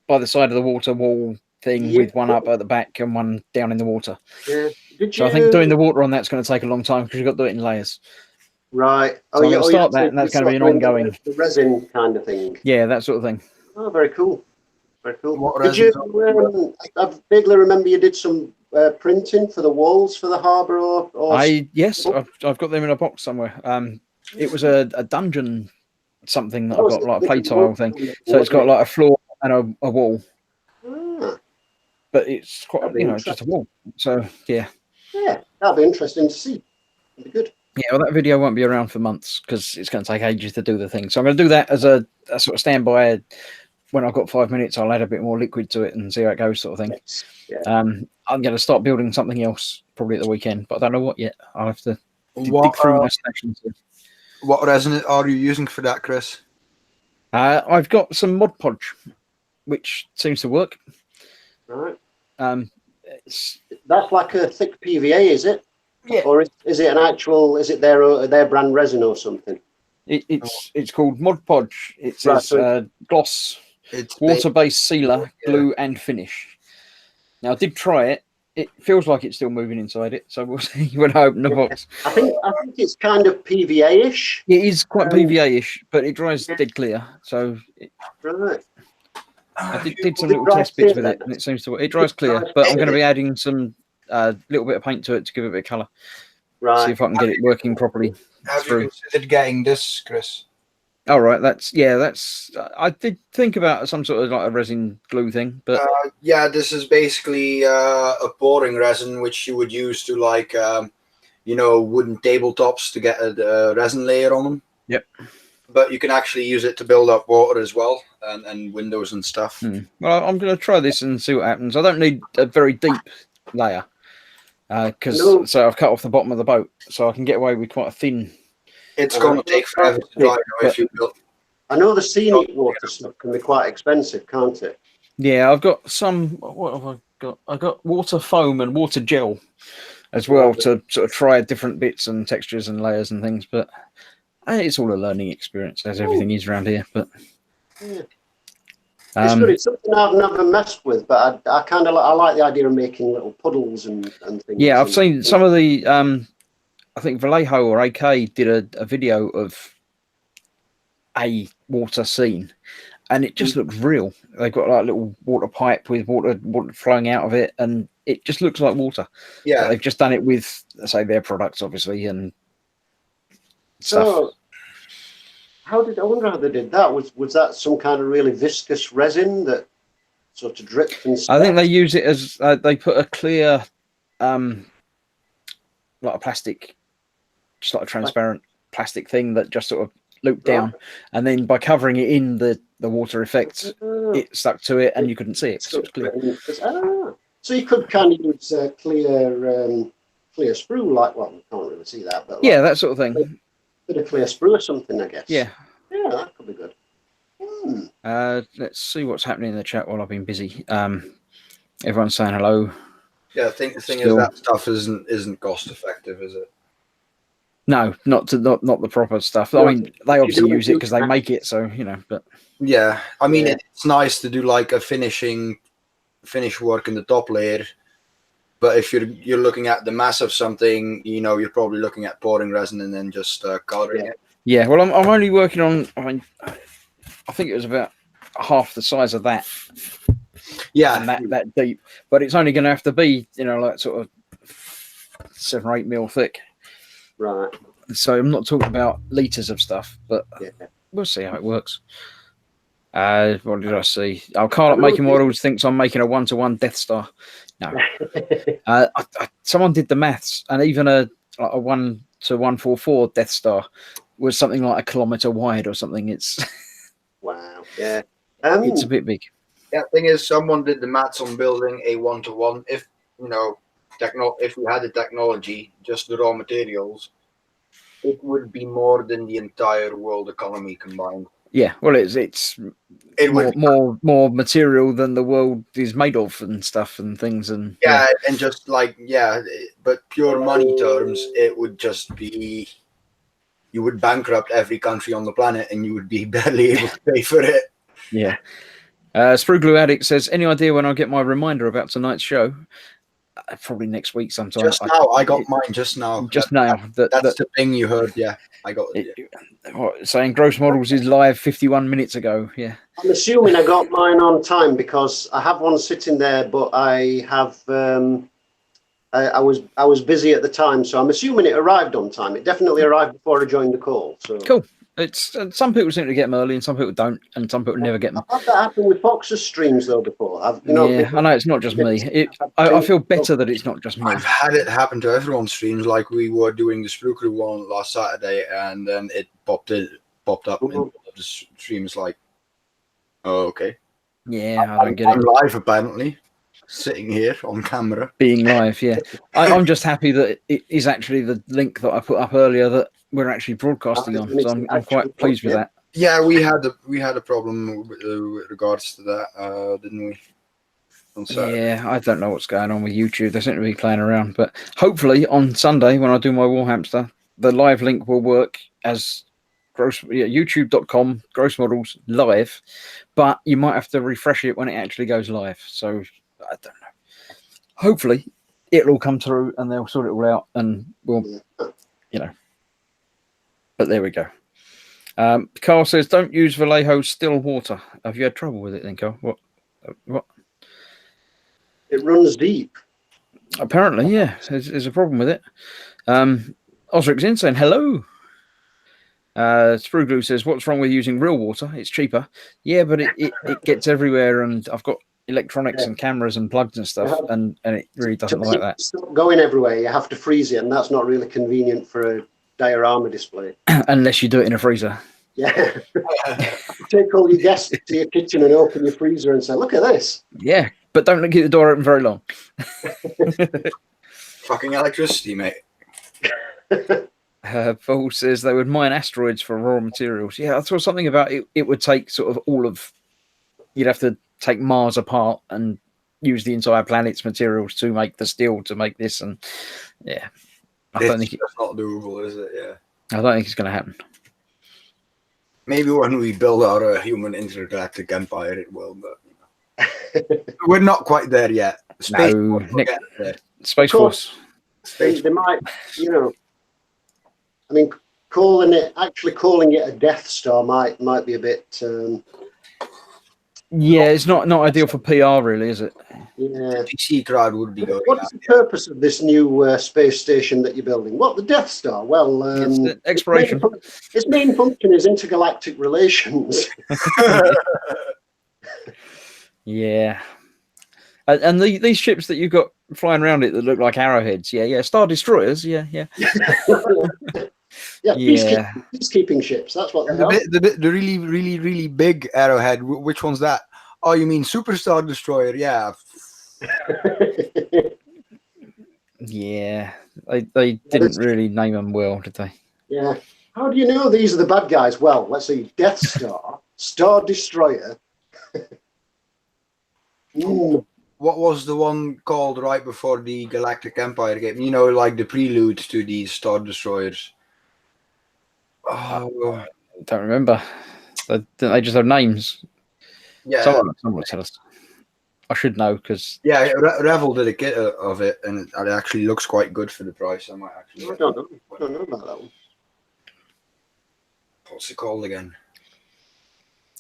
by the side of the water wall thing, Yeah. with one up at the back and one down in the water. Yeah. Did So you? I think doing the water on that's going to take a long time because you've got to do it in layers. Right. So I'm going to start that, so and that's you're going to be an sort of doing ongoing. the resin kind of thing. Yeah, that sort of thing. Oh, very cool. Very cool. What Did you? resin? I vaguely remember you did some printing for the walls for the harbour, or Yes, I've got them in a box somewhere. It was a dungeon something that I've got, like a play tile thing. So it's got like a floor and a wall, Ah, but it's quite, That'd be just a wall. So yeah. yeah, that'd be interesting to see. That'd be good. Yeah, well, that video won't be around for months because it's going to take ages to do the thing. So I'm going to do that as a sort of standby. When I've got 5 minutes, I'll add a bit more liquid to it and see how it goes, sort of thing. Yes. Yeah. I'm going to start building something else probably at the weekend, but I don't know what yet. I'll have to dig What, through my stash and see. what resin are you using for that, Chris? I've got some Mod Podge, which seems to work. Right. It's, That's like a thick PVA, is it? Yeah. Or is it an actual? Is it their brand resin or something? it's called Mod Podge. It Right, says so- gloss, It's water-based sealer, Yeah. glue, and finish. Now I did try it. It feels like it's still moving inside it, so we'll see when I open the box. I think it's kind of PVA-ish. It is quite PVA-ish, but it dries dead clear. So Right. I did some It little dries test bits clear with it, then? and it seems to work. It dries clear, dries but I'm clear. going to be adding some little bit of paint to it to give it a bit of colour. See Right. if I can get it working properly. Have you through. considered getting this, Chris? All right, that's. I did think about some sort of like a resin glue thing, but Yeah, this is basically a pouring resin which you would use to wooden tabletops to get a resin layer on them. Yep. But you can actually use it to build up water as well, and windows and stuff. well, I'm going to try this and see what happens. I don't need a very deep layer because No. so I've cut off the bottom of the boat, so I can get away with quite a thin. It's going to take forever to dry though, if you build. I know the scenic water stuff can be quite expensive, can't it? Yeah, I've got some. What have I got? I got water foam and water gel as well to sort of try different bits and textures and layers and things. But it's all a learning experience, as everything is around here. But Yeah. It's good. It's something I've never messed with, but I kind of I like the idea of making little puddles and things. yeah, I've and- seen some of the. I think Vallejo or AK did a video of a water scene, and it just looks real. They've got like a little water pipe with water flowing out of it, and it just looks like water. But Yeah, they've just done it with, say, their products, obviously, and stuff. So, I wonder how they did that? Was that some kind of really viscous resin that sort of dripped and I think stuff? they use it as they put a clear, like a plastic, just like a transparent plastic thing that just sort of looped down, and then by covering it in the water effect, it stuck to it, and you couldn't see it. So it's clear. So you could kind of use clear sprue, like, well, you can't really see that, but like Yeah, that sort of thing. bit of clear sprue or something, I guess. Yeah. Yeah, that could be good. Let's see what's happening in the chat while I've been busy. Everyone's saying hello. yeah. I think the thing Still- is that stuff isn't cost effective, is it? No, not the proper stuff. I mean, they obviously use it because they make it, so But Yeah, I mean, Yeah. it's nice to do like a finish work in the top layer. But if you're looking at the mass of something, you're probably looking at pouring resin and then just coloring it. yeah, well, I'm only working on. I mean, I think it was about half the size of that, Yeah, and that deep. But it's only going to have to be, like sort of 7 or 8 mil thick. Right. So I'm not talking about liters of stuff, but Yeah. we'll see how it works. What did I see? Oh, Carl at Making Models thinks I'm making a 1-to-1 Death Star. No. Someone did the maths, and even a 1-to-144 Death Star was something like 1 kilometer wide or something. It's Wow. Yeah. it's a bit big. Yeah, thing is, someone did the maths on building a 1-to-1. If if we had the technology, just the raw materials, it would be more than the entire world economy combined. Yeah, well, it's more material than the world is made of and stuff and things and and just but pure money terms, it would just be, you would bankrupt every country on the planet and you would be barely able to pay for it. Yeah. Sprue Addict says, any idea when I'll get my reminder about tonight's show? Probably next week sometime. Just now, I got mine just now. Just now. That's the thing you heard. Yeah, I got it. Saying Gross Models is live 51 minutes ago. Yeah. I'm assuming I got mine on time because I have one sitting there, but I have I was busy at the time, so I'm assuming it arrived on time. It definitely arrived before I joined the call. So cool. It's some people seem to get them early, and some people don't, and some people never get them. I've had that happen with Fox's streams though before. I know it's not just me. I feel better that it's not just me. I've had it happen to everyone's streams. Like we were doing the Sprue Crew one last Saturday, and then it popped up in the streams. Like, oh, okay. Yeah, I don't get it. I'm live apparently, sitting here on camera, being live. Yeah, I'm just happy that it is actually the link that I put up earlier that we're actually broadcasting on. So I'm quite pleased with that. Yeah, we had a problem with regards to that, didn't we? Yeah, I don't know what's going on with YouTube. They seem to be playing around, but hopefully on Sunday when I do my Warhamster, the live link will work as youtube.com Gross Models live, but you might have to refresh it when it actually goes live. So I don't know. Hopefully it'll all come through and they'll sort it all out, and we'll, But there we go. Carl says, don't use Vallejo's still water. Have you had trouble with it then, Carl? What? It runs deep. Apparently, yeah. There's a problem with it. Osric's in saying, hello. Sprue Glue says, what's wrong with using real water? It's cheaper. Yeah, but it gets everywhere, and I've got electronics and cameras and plugs and stuff, and it really doesn't like that. It's not going everywhere. You have to freeze it, and that's not really convenient for a diorama display. Unless you do it in a freezer. Yeah. Take all your guests to your kitchen and open your freezer and say, look at this. Yeah, but don't keep the door open very long. Fucking electricity, mate. Paul says they would mine asteroids for raw materials. Yeah, I saw something about it. It would take sort of you'd have to take Mars apart and use the entire planet's materials to make the steel to make this, and yeah, I don't think it's not doable, is it? Yeah, I don't think it's going to happen. Maybe when we build our human intergalactic empire, it will, but we're not quite there yet. Space Force. They might, I mean, calling it a Death Star might be a bit. Yeah, it's not ideal for PR, really, is it? Yeah. DC crowd would be going. What's the purpose of this new space station that you're building? What, the Death Star? Well, it's the exploration. Its main function is intergalactic relations. Yeah. And these ships that you've got flying around it that look like arrowheads, yeah, Star Destroyers, yeah. Yeah, peacekeeping ships. That's what they're the really, really, really big arrowhead. Which one's that? Oh, you mean Super Star Destroyer? Yeah. Yeah, they didn't really name them well, did they? Yeah. How do you know these are the bad guys? Well, let's see. Death Star, Star Destroyer. What was the one called right before the Galactic Empire game? Like the prelude to these Star Destroyers. Oh, Don't remember. They just have names. yeah. Someone will tell us. I should know because Yeah, Revel did a kit of it, and it actually looks quite good for the price. I might actually. I don't know. I don't know about that one. What's it called again?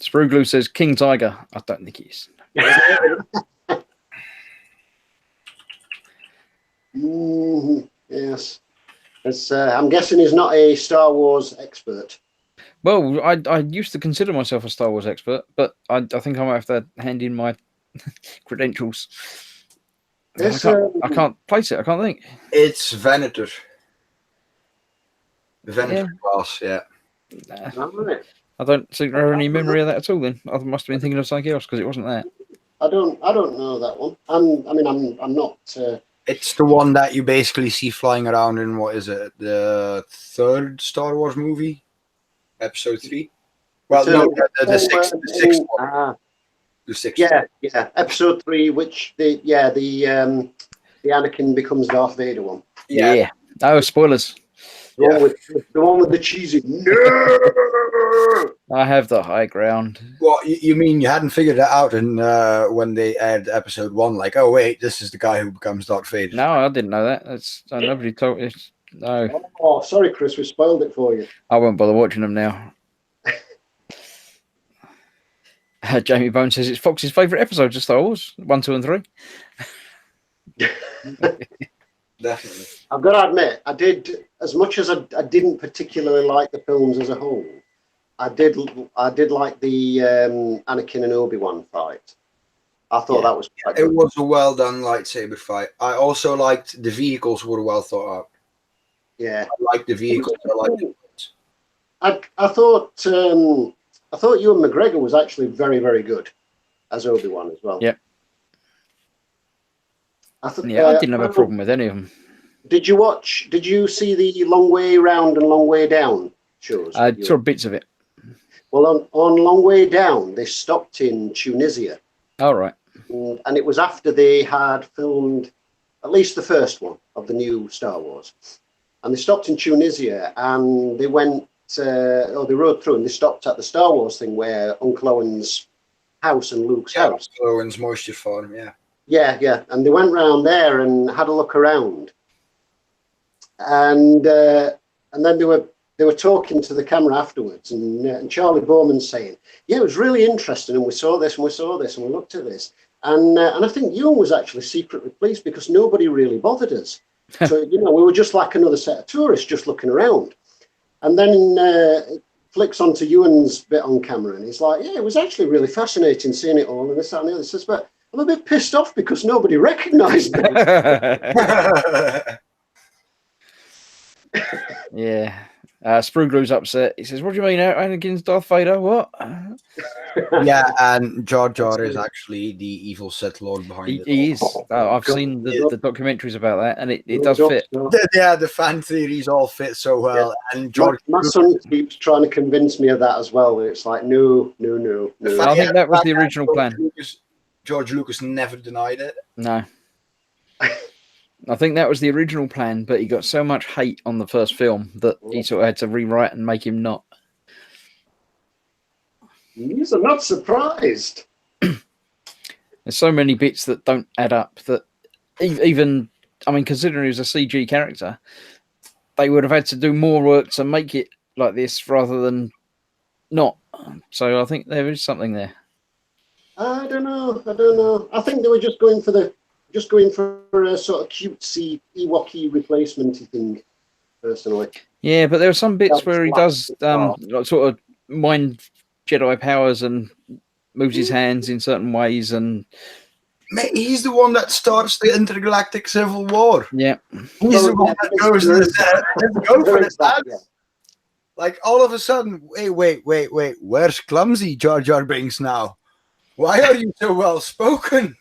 Sprue says King Tiger. I don't think he is. Yes. I'm guessing he's not a Star Wars expert. Well, I used to consider myself a Star Wars expert, but I think I might have to hand in my credentials. Yes, I can't place it. I can't think. It's Venator. Venator Yeah. class, yeah. Right. I don't seem to have any memory of that at all. Then I must have been thinking of something else because it wasn't that. I don't know that one. I'm not. It's the one that you basically see flying around in, what is it, the third Star Wars movie? Episode 3? Well, no, the sixth one. The sixth Yeah, Episode 3, which the Anakin becomes Darth Vader one. Yeah. Oh, spoilers. The one with the cheesy. No. I have the high ground. Well, you mean you hadn't figured it out in, when they aired episode 1, like, oh wait, this is the guy who becomes Darth Vader. No, I didn't know that. That's nobody told me. No, Oh, sorry, Chris, we spoiled it for you. I won't bother watching them now. Jamie Bone says it's Fox's favourite episodes of Star Wars 1, 2, and 3. Definitely. I've got to admit, I did, as much as I didn't particularly like the films as a whole, I did like the Anakin and Obi-Wan fight. I thought that was quite It good. was a well done lightsaber fight. I also liked the vehicles were well thought out. Yeah. I liked the vehicles. I liked the fights. I thought Ewan McGregor was actually very, very good as Obi-Wan as well. Yep. I didn't have a problem with any of them. Did you see the Long Way Round and Long Way Down shows? I saw bits of it. Well, on Long Way Down, they stopped in Tunisia. All right. And it was after they had filmed at least the first one of the new Star Wars. And they stopped in Tunisia and they went, they rode through and they stopped at the Star Wars thing where Uncle Owen's house and Luke's house. Owen's moisture farm, yeah. Yeah. And they went round there and had a look around. And then they were talking to the camera afterwards, and Charlie Bowman saying, "Yeah, it was really interesting, and we saw this, and we saw this, and we looked at this." And I think Ewan was actually secretly pleased because nobody really bothered us. So, we were just like another set of tourists just looking around. And then it flicks onto Ewan's bit on camera, and he's like, "Yeah, it was actually really fascinating seeing it all." And this, that, and the other. He says, "But I'm a bit pissed off because nobody recognised me." Yeah. Spruglu's upset. He says, "What do you mean, Anakin's Darth Vader? What?" Yeah, and Jar Jar is actually the evil Sith Lord behind it. He is. I've seen the documentaries about that, and it does fit. Yeah, the fan theories all fit so well. Yeah. And George my son keeps trying to convince me of that as well. It's like, no. I think that was the original plan. George Lucas never denied it. No. I think that was the original plan, but he got so much hate on the first film that he sort of had to rewrite and make him not. You're not surprised. There's so many bits that don't add up that even, considering he was a CG character, they would have had to do more work to make it like this rather than not. So I think there is something there. I don't know. I think they were just going for a sort of cutesy Ewok-y replacement-y thing, personally. Yeah, but there are some bits where he does sort of mind Jedi powers and moves his hands in certain ways, and he's the one that starts the intergalactic civil war. Yeah, he's the one that goes to let's go for this. Like all of a sudden, wait, where's clumsy Jar Jar Binks now? Why are you so well spoken?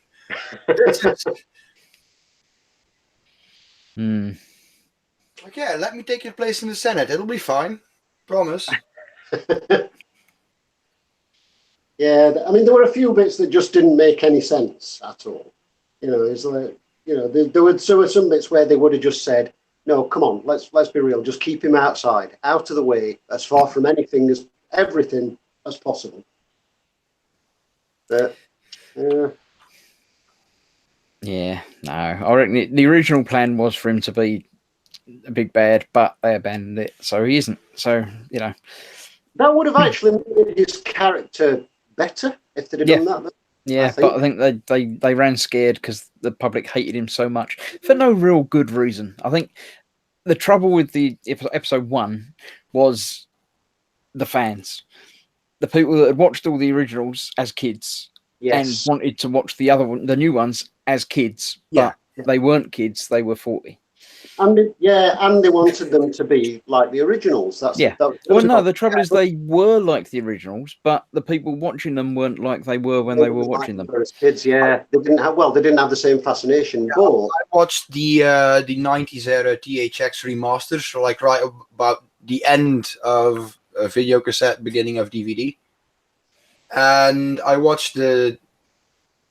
Like, yeah, let me take your place in the Senate. It'll be fine. Promise. Yeah, there were a few bits that just didn't make any sense at all. It's like, there were some bits where they would have just said, no, come on, let's be real. Just keep him outside, out of the way, as far from everything as possible. Yeah, no. I reckon the original plan was for him to be a big bad, but they abandoned it, so he isn't. So, that would have actually made his character better if they'd have done that. Yeah, but I think they ran scared because the public hated him so much for no real good reason. I think the trouble with the episode 1 was the fans, the people that had watched all the originals as kids and wanted to watch the new ones as kids, but they weren't kids; they were 40. And they wanted them to be like the originals. The trouble is they were like the originals, but the people watching them weren't like they were when they were watching them. As kids, they didn't have the same fascination. Yeah, but I watched the 90s era THX remasters, so like right about the end of a video cassette, beginning of DVD, and I watched the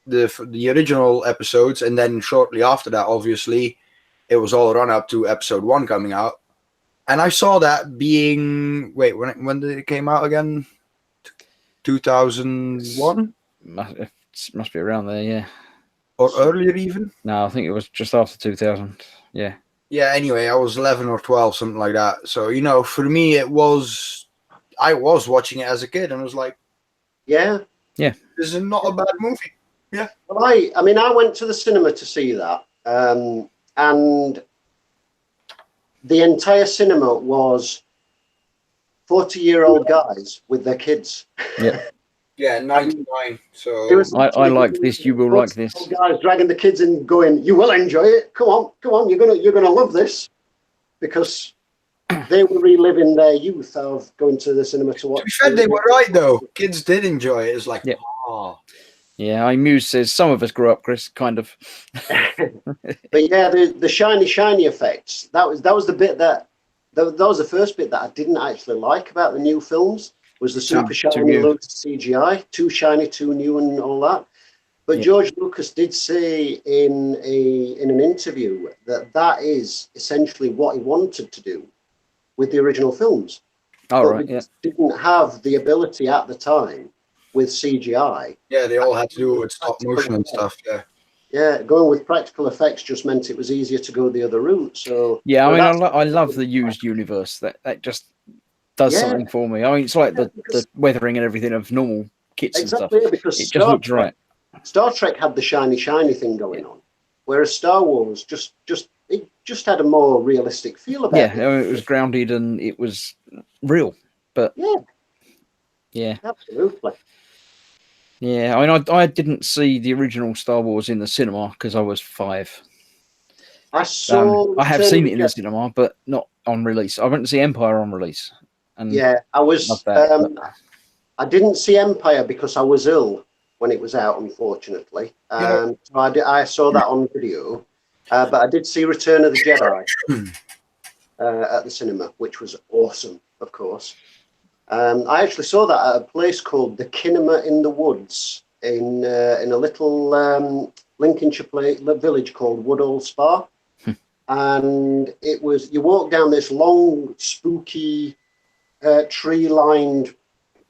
original episodes, and then shortly after that, obviously, it was all run up to episode 1 coming out, and I saw that being when did it came out again? 2001? Must be around there, yeah, or earlier even. No, I think it was just after 2000. Yeah. Yeah. Anyway, I was 11 or 12, something like that. So for me, I was watching it as a kid, and I was like, yeah, this is not a bad movie. Yeah. Well, I went to the cinema to see that. And the entire cinema was 40-year-old guys with their kids. Yeah. Yeah, 99. So I like this. You will like this. Guys dragging the kids in, going, "You will enjoy it. Come on. You're gonna love this," because they were reliving their youth of going to the cinema to watch. To be fair, they were right though. Kids did enjoy it. It's like, Yeah, Muse says some of us grew up, Chris, kind of. But yeah, the shiny effects. That was the bit that was the first bit that I didn't actually like about the new films. Was the super shiny loads of CGI, too shiny, too new, and all that. But George Lucas did say in an interview that is essentially what he wanted to do with the original films. Didn't have the ability at the time with CGI. Yeah, they all had to do it with stop motion and stuff. Yeah, going with practical effects just meant it was easier to go the other route. So yeah, I love the used universe. That just does something for me. I mean, it's like the weathering and everything of normal kits and stuff. Because it just looks right. Star Trek had the shiny thing going on, whereas Star Wars just had a more realistic feel about it. Yeah, it was grounded and it was real. But yeah, absolutely. Yeah, I mean, I didn't see the original Star Wars in the cinema because I was 5. I have seen it in the cinema, but not on release. I went to see Empire on release. And I was. I didn't see Empire because I was ill when it was out, unfortunately. So I saw that on video, but I did see Return of the Jedi at the cinema, which was awesome, of course. I actually saw that at a place called the Kinema in the Woods in a little Lincolnshire village called Woodall Spa. And it was, you walk down this long, spooky, tree-lined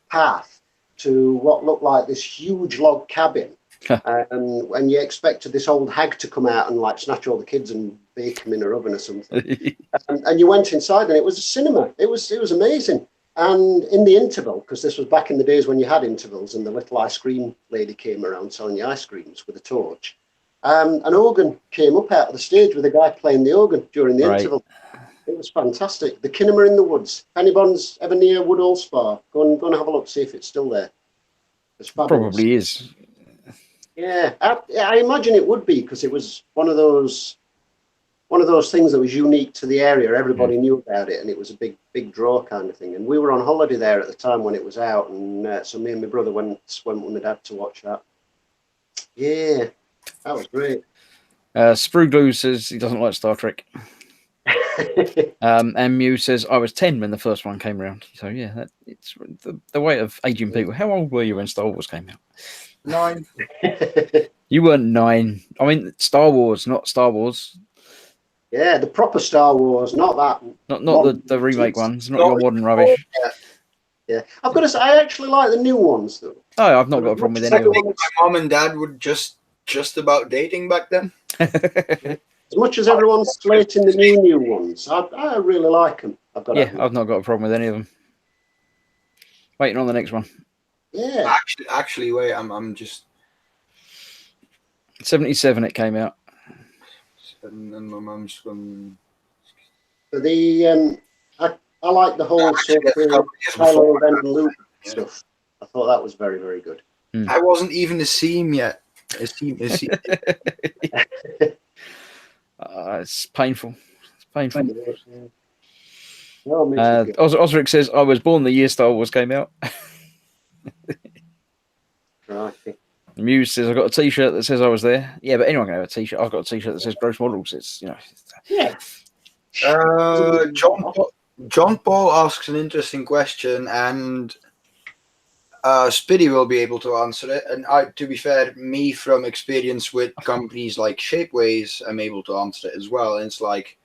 path to what looked like this huge log cabin. And you expected this old hag to come out and like snatch all the kids and bake them in her oven or something. And you went inside and it was a cinema. It was amazing. And in the interval, because this was back in the days when you had intervals and the little ice cream lady came around selling you ice creams with a torch, an organ came up out of the stage with a guy playing the organ during the interval. It was fantastic. The Kinema in the Woods. If anyone's ever near Woodall Spa, go and have a look, see if it's still there. It's fabulous. Probably is. Yeah, I imagine it would be because it was one of those things that was unique to the area. Everybody knew about it, and it was a big draw kind of thing. And we were on holiday there at the time when it was out, and so me and my brother went with my dad to watch that. Yeah, that was great. Sprue Glue says he doesn't like Star Trek. And Mew says I was 10 when the first one came around. So yeah, it's the way of aging people. How old were you when Star Wars came out? 9. You weren't 9. I mean, Star Wars, not Star Wars. Yeah, the proper Star Wars, not that. Not the remake ones, not your modern rubbish. Yeah, I've got to say, I actually like the new ones though. Oh, I've not got a problem with any of them. My mom and dad were just about dating back then. As much as everyone's slating the new ones, I really like them. I've not got a problem with any of them. Waiting on the next one. Yeah. Actually, wait. I'm just 77. It came out. and my mum's gone. I like the whole sort of Kylo Ren and Luke stuff. I thought that was very, very good. I wasn't even a seam yet. It's painful. It's painful. Well, Osric says, I was born the year Star Wars came out. Right. Muse says, I got a t-shirt that says I was there. Yeah, but anyone can have a t-shirt. I've got a t-shirt that says Gross Models. It's, Yeah. John Paul asks an interesting question, and Spiddy will be able to answer it. And to be fair, me from experience with companies like Shapeways, I'm able to answer it as well. And it's like,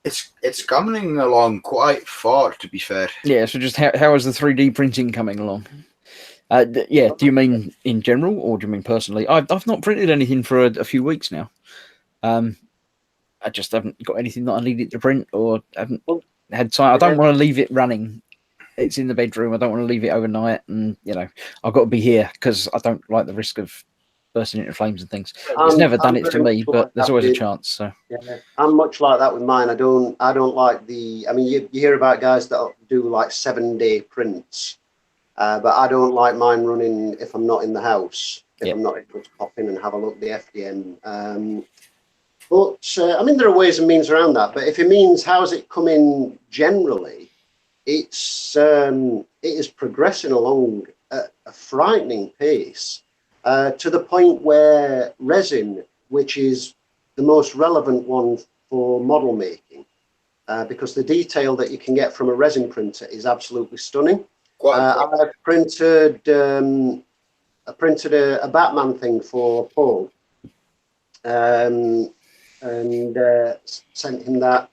it's coming along quite far, to be fair. Yeah, so just how is the 3D printing coming along? Do you mean in general, or do you mean personally? I've not printed anything for a few weeks now. I just haven't got anything that I needed to print, or haven't had time. I don't want to leave it running. It's in the bedroom. I don't want to leave it overnight, and I've got to be here because I don't like the risk of bursting into flames and things. It's never done it to me, but there's always a chance. So yeah, I'm much like that with mine. I don't like the. I mean, you hear about guys that do like 7-day prints, but I don't like mine running if I'm not in the house. If I'm not able to pop in and have a look at the FDM. But I mean, there are ways and means around that. But if it means how's it coming generally, it is progressing along at a frightening pace to the point where resin, which is the most relevant one for model making, because the detail that you can get from a resin printer is absolutely stunning. I printed a Batman thing for Paul. And sent him that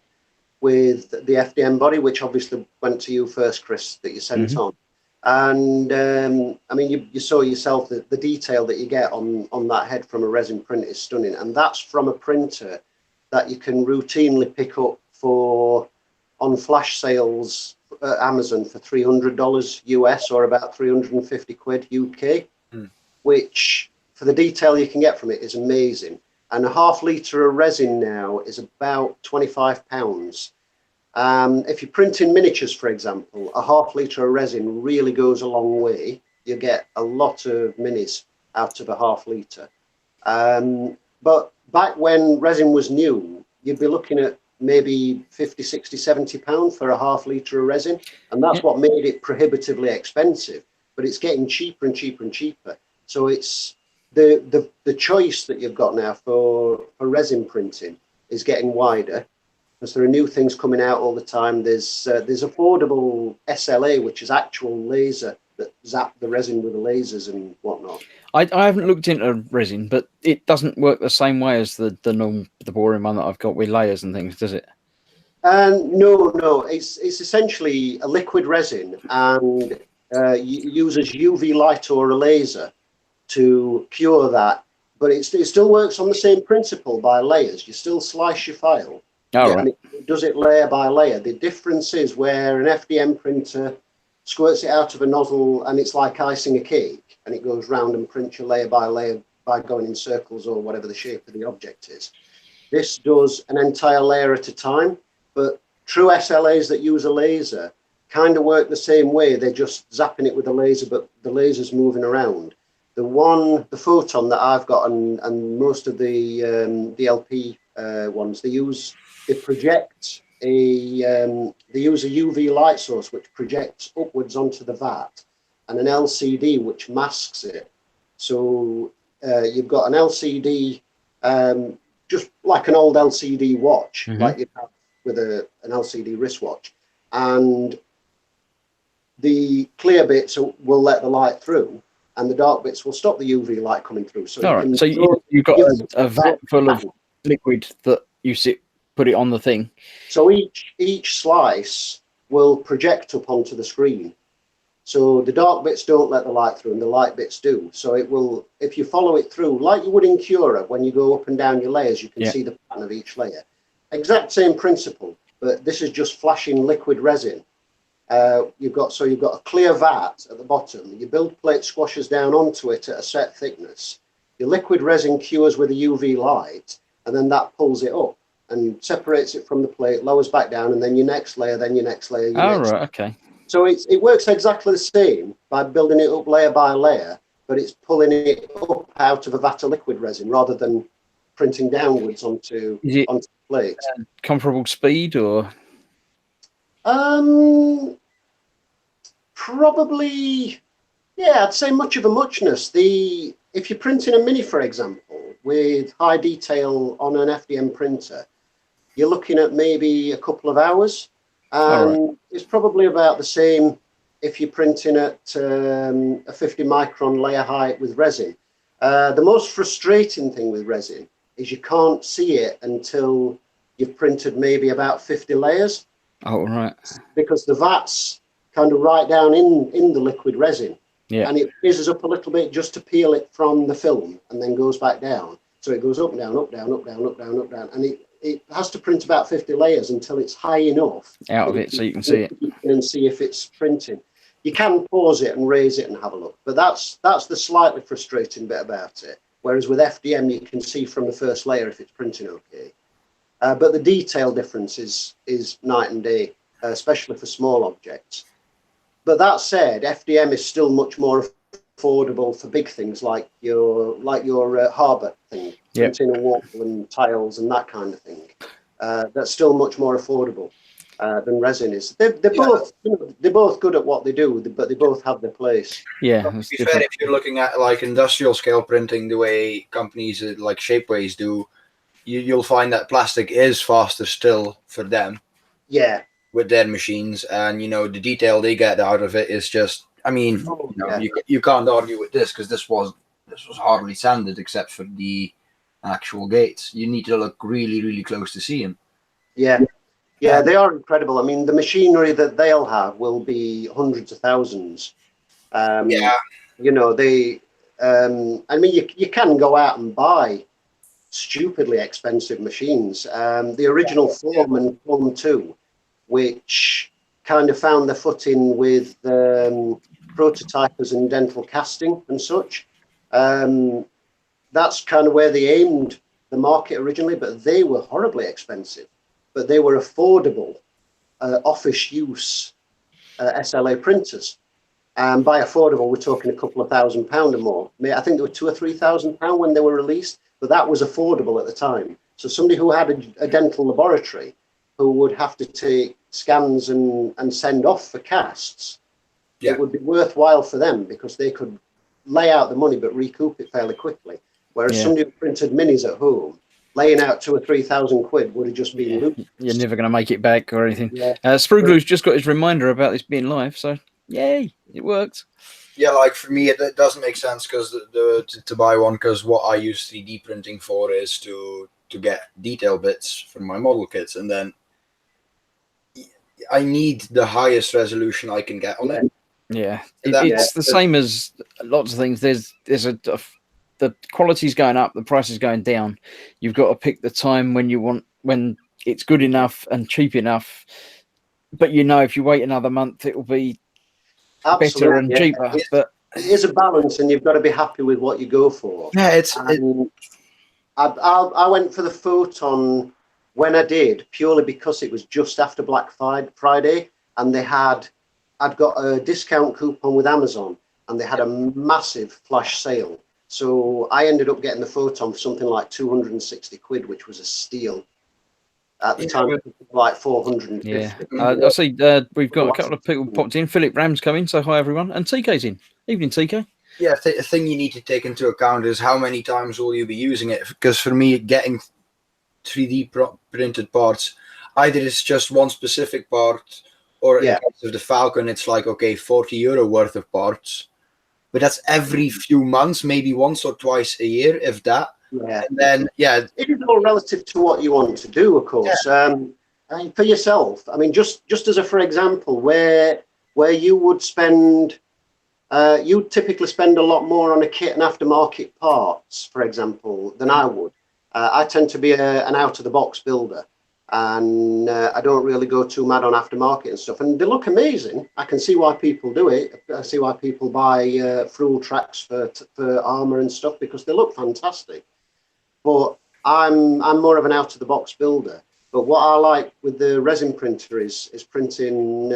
with the FDM body, which obviously went to you first, Chris, that you sent on. And I mean, you saw yourself that the detail that you get on that head from a resin print is stunning. And that's from a printer that you can routinely pick up on flash sales at Amazon for $300 US, or about 350 quid UK, which for the detail you can get from it is amazing. And a ½ litre of resin now is about £25. If you're printing miniatures, for example, a ½ litre of resin really goes a long way. You get a lot of minis out of a ½ litre. But back when resin was new, you'd be looking at maybe 50, 60, 70 pounds for a ½ litre of resin. And that's what made it prohibitively expensive. But it's getting cheaper and cheaper and cheaper. So it's the choice that you've got now for resin printing is getting wider, because there are new things coming out all the time. There's affordable SLA, which is actual laser that zap the resin with the lasers and whatnot. I haven't looked into resin, but it doesn't work the same way as the boring one that I've got with layers and things, does it? No. It's essentially a liquid resin, and uses UV light or a laser to cure that, but it still works on the same principle by layers. You still slice your file, and it does it layer by layer. The difference is where an FDM printer squirts it out of a nozzle and it's like icing a cake, and it goes round and prints you layer by layer by going in circles or whatever the shape of the object is. This does an entire layer at a time, but true SLAs that use a laser kind of work the same way. They're just zapping it with a laser, but the laser's moving around. The Photon that I've got, and most of the LP ones, they use a UV light source which projects upwards onto the vat, and an LCD which masks it. So you've got an LCD, just like an old LCD watch, like you have with an LCD wristwatch, and the clear bits will let the light through, and the dark bits will stop the UV light coming through. So so you've got a vat full of liquid that you sit put it on the thing. So each slice will project up onto the screen. So the dark bits don't let the light through and the light bits do. So it will, if you follow it through, like you would in Cura, when you go up and down your layers, you can see the pattern of each layer. Exact same principle, but this is just flashing liquid resin. You've got a clear vat at the bottom. Your build plate squashes down onto it at a set thickness. Your liquid resin cures with a UV light, and then that pulls it up and separates it from the plate, lowers back down, and then your next layer, then your next layer. Okay. So it works exactly the same by building it up layer by layer, but it's pulling it up out of a vat of liquid resin rather than printing downwards onto the plate. Comparable speed or? Probably, yeah, I'd say much of a muchness. If you're printing a mini, for example, with high detail on an FDM printer, you're looking at maybe a couple of hours. It's probably about the same if you're printing at a 50 micron layer height with resin. The most frustrating thing with resin is you can't see it until you've printed maybe about 50 layers. Oh, right. Because the vat's kind of right down in the liquid resin. Yeah. And it fizzes up a little bit just to peel it from the film and then goes back down. So it goes up and down, up, down, up, down, up, down, up, down. And it has to print about 50 layers until it's high enough out of it so you can see it and see if it's printing. You can pause it and raise it and have a look, but that's the slightly frustrating bit about it. Whereas with FDM, you can see from the first layer if it's printing okay. But the detail difference is night and day, especially for small objects. But that said, FDM is still much more affordable for big things like your harbour thing, printing a wall and tiles and that kind of thing. That's still much more affordable than resin is. They're both good at what they do, but they both have their place. Yeah. To be fair, if you're looking at like industrial scale printing, the way companies like Shapeways do, you'll find that plastic is faster still for them. Yeah. With their machines, and the detail they get out of it is just. I mean, you can't argue with this because this was hardly sanded except for the actual gates. You need to look really, really close to see them. Yeah, they are incredible. I mean, the machinery that they'll have will be hundreds of thousands. I mean, you can go out and buy stupidly expensive machines. The original Form and Form 2, which kind of found their footing with prototypers and dental casting and such. That's kind of where they aimed the market originally, but they were horribly expensive. But they were affordable office use SLA printers. And by affordable, we're talking a couple of £1,000 or more. I think they were £2,000 or £3,000 when they were released, but that was affordable at the time. So somebody who had a dental laboratory who would have to take scans and send off for casts, it would be worthwhile for them because they could lay out the money but recoup it fairly quickly. Whereas somebody who printed minis at home, laying out £2,000 or £3,000 would have just been looped. You're never going to make it back or anything. Sprue Glue's just got his reminder about this being live, so yay, it worked. Yeah, like for me, it doesn't make sense because to buy one, because what I use 3D printing for is to get detail bits for my model kits, and then I need the highest resolution I can get on it. Yeah, it's the same as lots of things. There's the quality's going up, the price is going down. You've got to pick the time when it's good enough and cheap enough. But if you wait another month, it will be better and cheaper. But it is a balance, and you've got to be happy with what you go for. Yeah, I went for the Photon when I did, purely because it was just after Black Friday, and I'd got a discount coupon with Amazon, and they had a massive flash sale. So I ended up getting the Photon for something like £260, which was a steal. At the time, it was like 450. Yeah, I see we've got a couple of people popped in. Philip Ram's coming, so hi everyone. And TK's in. Evening, TK. Yeah, the thing you need to take into account is how many times will you be using it? Because for me, getting 3D printed parts, either it's just one specific part, or in case of the Falcon, it's like, okay, €40 worth of parts. But that's every few months, maybe once or twice a year, if that. Yeah. And then, yeah, It is all relative to what you want to do, of course. I mean, for yourself, I mean, just as a for example, where you would spend, you typically spend a lot more on a kit and aftermarket parts, for example, than I would. I tend to be an out of the box builder, and I don't really go too mad on aftermarket and stuff. And they look amazing. I can see why people do it. I see why people buy Fruel tracks for armor and stuff, because they look fantastic. But I'm more of an out of the box builder. But what I like with the resin printer is printing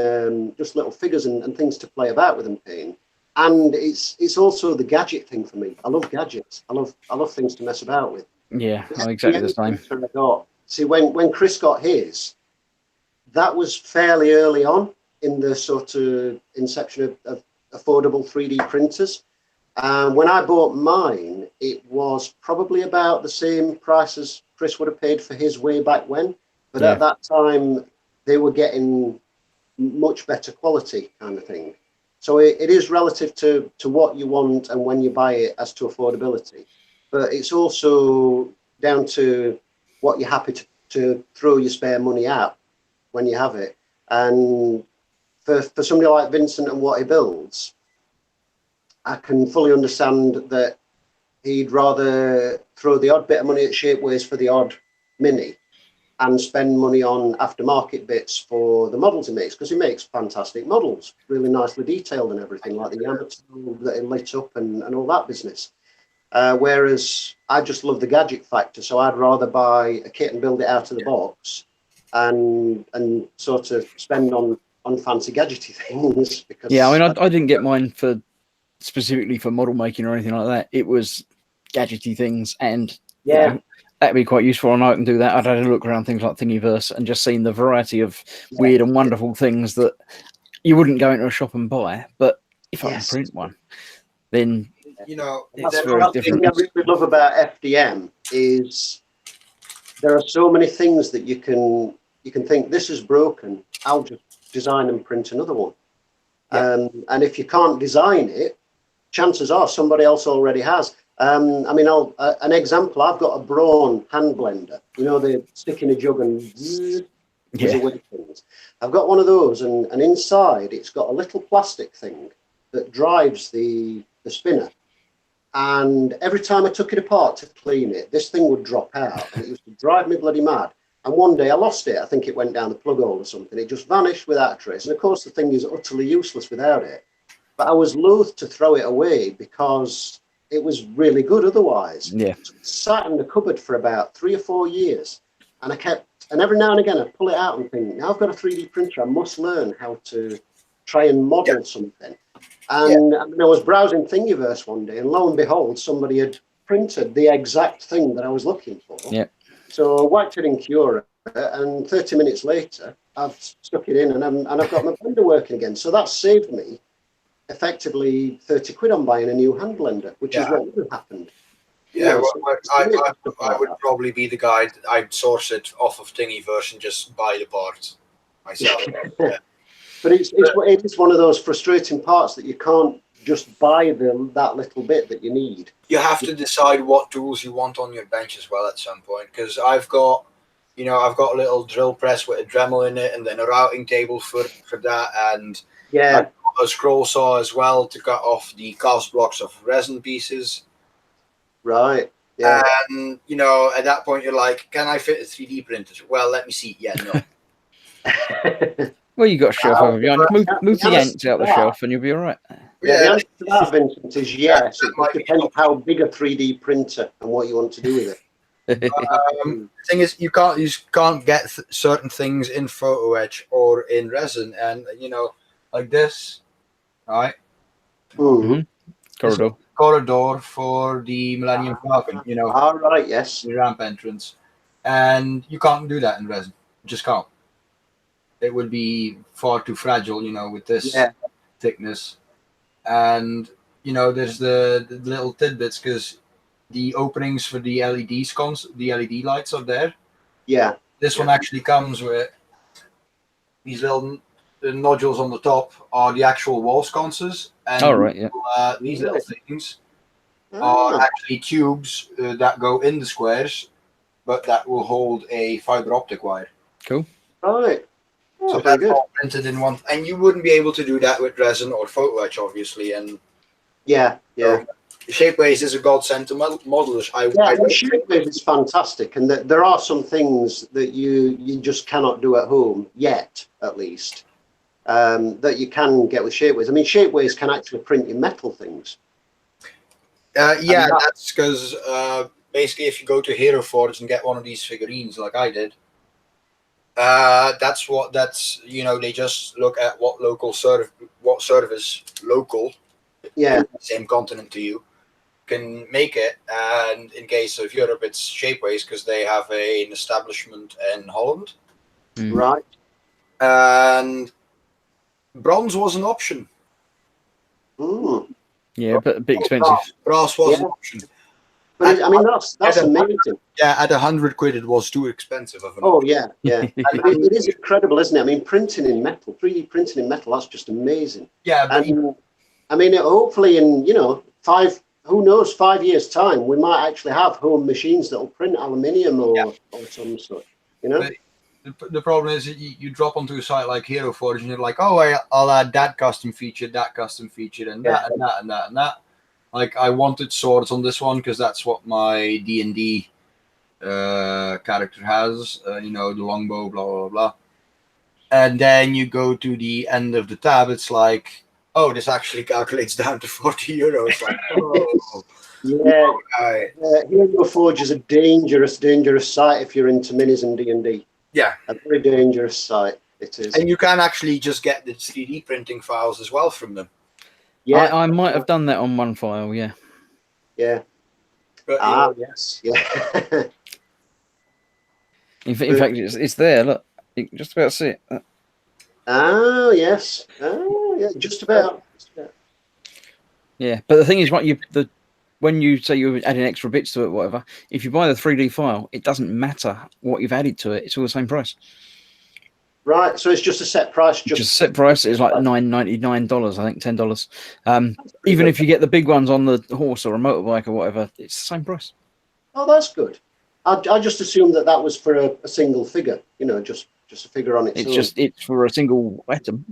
just little figures and things to play about with and paint. And it's also the gadget thing for me. I love gadgets. I love things to mess about with. Yeah, I'm exactly the same. I got. See, when Chris got his, that was fairly early on in the sort of inception of affordable 3D printers. When I bought mine, it was probably about the same price as Chris would have paid for his way back when. But Yeah. at that time, they were getting much better quality kind of thing. So it is relative to what you want and when you buy it as to affordability. But it's also down to what you're happy to throw your spare money at when you have it. And for somebody like Vincent and what he builds, I can fully understand that he'd rather throw the odd bit of money at Shapeways for the odd mini and spend money on aftermarket bits for the models he makes, because he makes fantastic models, really nicely detailed and everything, like the Yamato that he lit up and all that business. Whereas I just love the gadget factor, so I'd rather buy a kit and build it out of the box and sort of spend on fancy gadgety things. Because Yeah, I mean, I didn't get mine for specifically for model making or anything like that. It was gadgety things, and you yeah, know, that'd be quite useful. And I can do that. I'd had a look around things like Thingiverse and just seen the variety of weird and wonderful things that you wouldn't go into a shop and buy. But if I can Yes. print one, then you know, it's the very thing different. I really love about FDM is there are so many things that you can think, this is broken, I'll just design and print another one. And if you can't design it, chances are somebody else already has. I mean, an example, I've got a Braun hand blender. You know, they stick in a jug and zzz, Yeah. away things. I've got one of those, and inside it's got a little plastic thing that drives the spinner. And every time I took it apart to clean it, this thing would drop out, and it used to drive me bloody mad. And one day I lost it. I think it went down the plug hole or something. It just vanished without a trace. And of course, the thing is utterly useless without it. But I was loath to throw it away because it was really good otherwise. Yeah. So it sat in the cupboard for about 3 or 4 years. And and every now and again, I pull it out and think, now I've got a 3D printer, I must learn how to try and model something. And I mean, I was browsing Thingiverse one day, and lo and behold, somebody had printed the exact thing that I was looking for. Yeah. So I whacked it in Cura, and 30 minutes later, I've stuck it in, and I've got my blender working again. So that saved me effectively 30 quid on buying a new hand blender, which is what would have happened. Yeah, Yeah, well, so I would probably be the guy. I'd source it off of Thingiverse and just buy the parts myself. But it is one of those frustrating parts that you can't just buy that little bit that you need. You have to decide what tools you want on your bench as well at some point, because I've got a little drill press with a Dremel in it, and then a routing table for that, and Yeah, I've got a scroll saw as well to cut off the cast blocks of resin pieces. right. Yeah. And at that point you're like, can I fit a 3D printer? Well, let me see. Yeah, no. Well, you got a shelf over behind. Move the the yanks out the answer to shelf, and you'll be all right. Yeah, the answer to that, Vincent, is yes. that It might just be depends helpful. how big a 3D printer and what you want to do with it. The thing is, you can't get certain things in photo etch or in resin, and like this, right? Mm. Corridor. For the Millennium Falcon, All right, yes. the ramp entrance, and you can't do that in resin. You just can't. It would be far too fragile, with this thickness. And there's the little tidbits, because the openings for the LED sconce, the LED lights are there. Yeah. This one actually comes with these little nodules on the top are the actual wall sconces, and All right, yeah. these little things are Ah, actually tubes that go in the squares, but that will hold a fiber optic wire. Cool. right. Oh, So very that's good. all printed in one, and you wouldn't be able to do that with resin or photo etch, obviously. And Yeah, yeah. Shapeways is a godsend to modelers. Yeah, I mean, Shapewave is fantastic, and there are some things that you just cannot do at home yet, at least, that you can get with Shapeways. I mean, Shapeways can actually print you metal things. Yeah, And that- that's because basically, if you go to Hero Forge and get one of these figurines, like I did, that's they just look at what service local Yeah, in the same continent to you can make it, and in case of Europe, it's Shapeways because they have an establishment in Holland, Mm. right. and bronze was an option. Mm. Yeah, but a bit expensive. Brass was Yeah. an option. But I mean, that's Yeah. amazing. Yeah, at £100 it was too expensive of an Oh option. yeah, yeah. It is incredible, isn't it? I mean, printing in metal, 3D printing in metal, that's just amazing. Yeah, but And I mean, hopefully in 5 years' time, we might actually have home machines that will print aluminium or some such. But the problem is that you drop onto a site like Hero Forge and you're like, oh, I'll add that custom feature, and that and that and that and that and that. Like I wanted swords on this one because that's what my D&D character has. The longbow, blah blah blah. And then you go to the end of the tab, it's like, oh, this actually calculates down to €40. Like, oh, Yeah, right. Hero Forge is a dangerous site if you're into minis and D&D. Yeah. A very dangerous site, it is. And you can actually just get the 3D printing files as well from them. Yeah, I might have done that on one file, yeah. yeah. But, Yes, yeah. In fact, it's there. Look, you can just about see it. Oh, yes. Oh, yeah, just about. Yeah, but the thing is, when you say you're adding extra bits to it, whatever, if you buy the 3D file, it doesn't matter what you've added to it; it's all the same price. Right, so it's just a set price. Just set price is like $9.99, I think, $10. Even if you get the big ones on the horse or a motorbike or whatever, it's the same price. Oh, that's good. I just assumed that was for a single figure. Just a figure on its own. It's for a single item,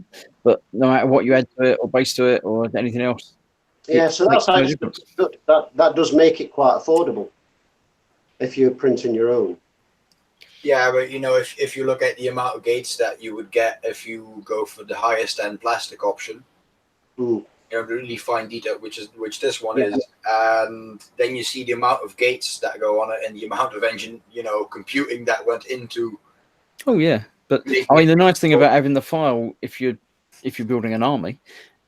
but no matter what you add to it or base to it or anything else. Yeah, so that's actually good. That does make it quite affordable if you're printing your own. Yeah, but if you look at the amount of gates that you would get if you go for the highest end plastic option, really fine detail, which this one is, and then you see the amount of gates that go on it and the amount of engine, computing that went into. Oh yeah, but I mean the nice thing about having the file, if you're building an army,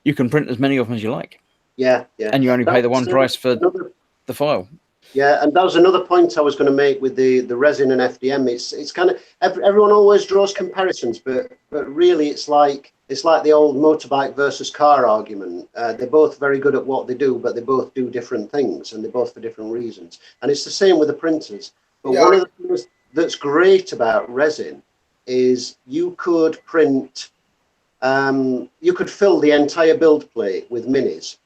you can print as many of them as you like. Yeah, yeah. And you only pay the one price for the file. Yeah, and that was another point I was going to make with the resin and FDM. It's kind of everyone always draws comparisons, but really it's like the old motorbike versus car argument. They're both very good at what they do, but they both do different things, and they're both for different reasons. And it's the same with the printers. But one of the things that's great about resin is you could print, you could fill the entire build plate with minis,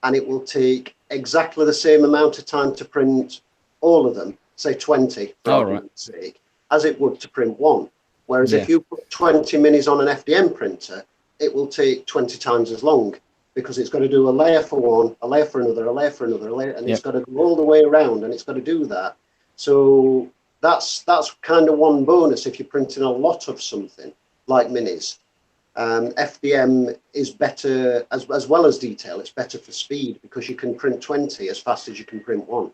and it will take exactly the same amount of time to print all of them, say 20 for argument's sake, as it would to print one. Whereas if you put 20 minis on an FDM printer, it will take 20 times as long, because it's got to do a layer for one, a layer for another, a layer for another, and it's got to go all the way around, and it's got to do that. So that's kind of one bonus if you're printing a lot of something like minis. FDM is better as well as detail. It's better for speed because you can print 20 as fast as you can print one.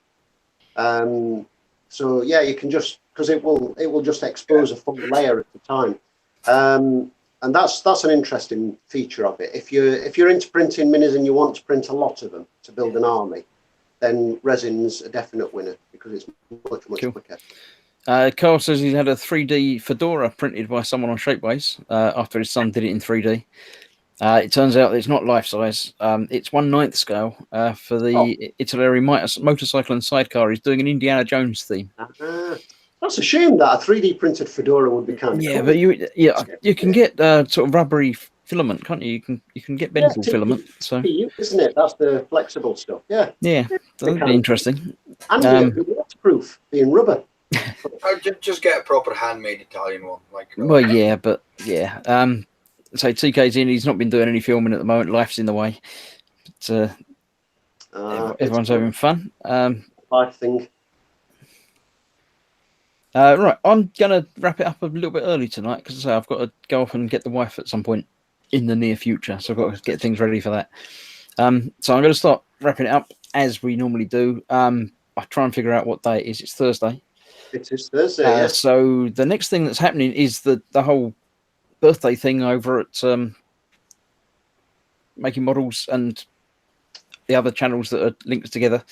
So yeah, you can just, because it will just expose a full layer at a time. And that's an interesting feature of it. If you're into printing minis and you want to print a lot of them to build an army, then resin's a definite winner because it's much quicker. Carl says he had a 3D fedora printed by someone on Shapeways after his son did it in 3D. It turns out that it's not life size. It's 1/9 scale for the Italeri motorcycle and sidecar. He's doing an Indiana Jones theme. That's a shame that a 3D printed fedora would be kind of cool. But you can get sort of rubbery filament, can't you? You can get bendable filament. So TPU, isn't it? That's the flexible stuff. Yeah. yeah, that'd be interesting. And it'd be waterproof, being rubber. Just get a proper handmade Italian one. Well, yeah, but yeah. So TK's in. He's not been doing any filming at the moment. Life's in the way. But, everyone's having fun. Life thing. Right, I'm gonna wrap it up a little bit early tonight because I've got to go off and get the wife at some point in the near future. So I've got to get things ready for that. So I'm going to start wrapping it up as we normally do. I try and figure out what day it is. It's Thursday. It is Thursday. Yes. So the next thing that's happening is the whole birthday thing over at Making Models and the other channels that are linked together.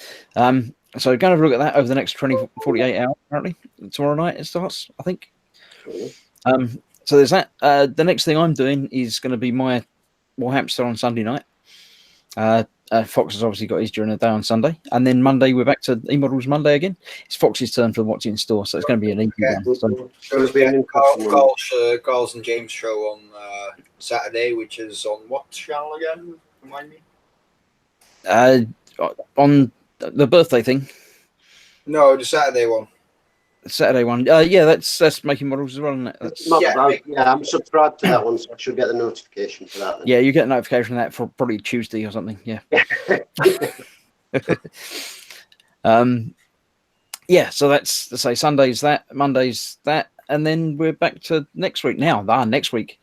So go and have a look at that over the next 48 hours, apparently. Tomorrow night it starts, I think. So there's that. The next thing I'm doing is going to be my Warhamster on Sunday night. Fox has obviously got his during the day on Sunday. And then Monday, we're back to eModels Monday again. It's Fox's turn for what's in store, so it's going to be an easy one. So. Carl's and James show on Saturday, which is on what channel again? Remind me. On the birthday thing. No, the Saturday one. Saturday one. Yeah, that's Making Models as well, isn't it? I'm subscribed to that one, so I should get the notification for that. Then. Yeah, you get a notification of that for probably Tuesday or something. Yeah. Yeah, so that's to say Sunday's that, Monday's that, and then we're back to next week. Now, next week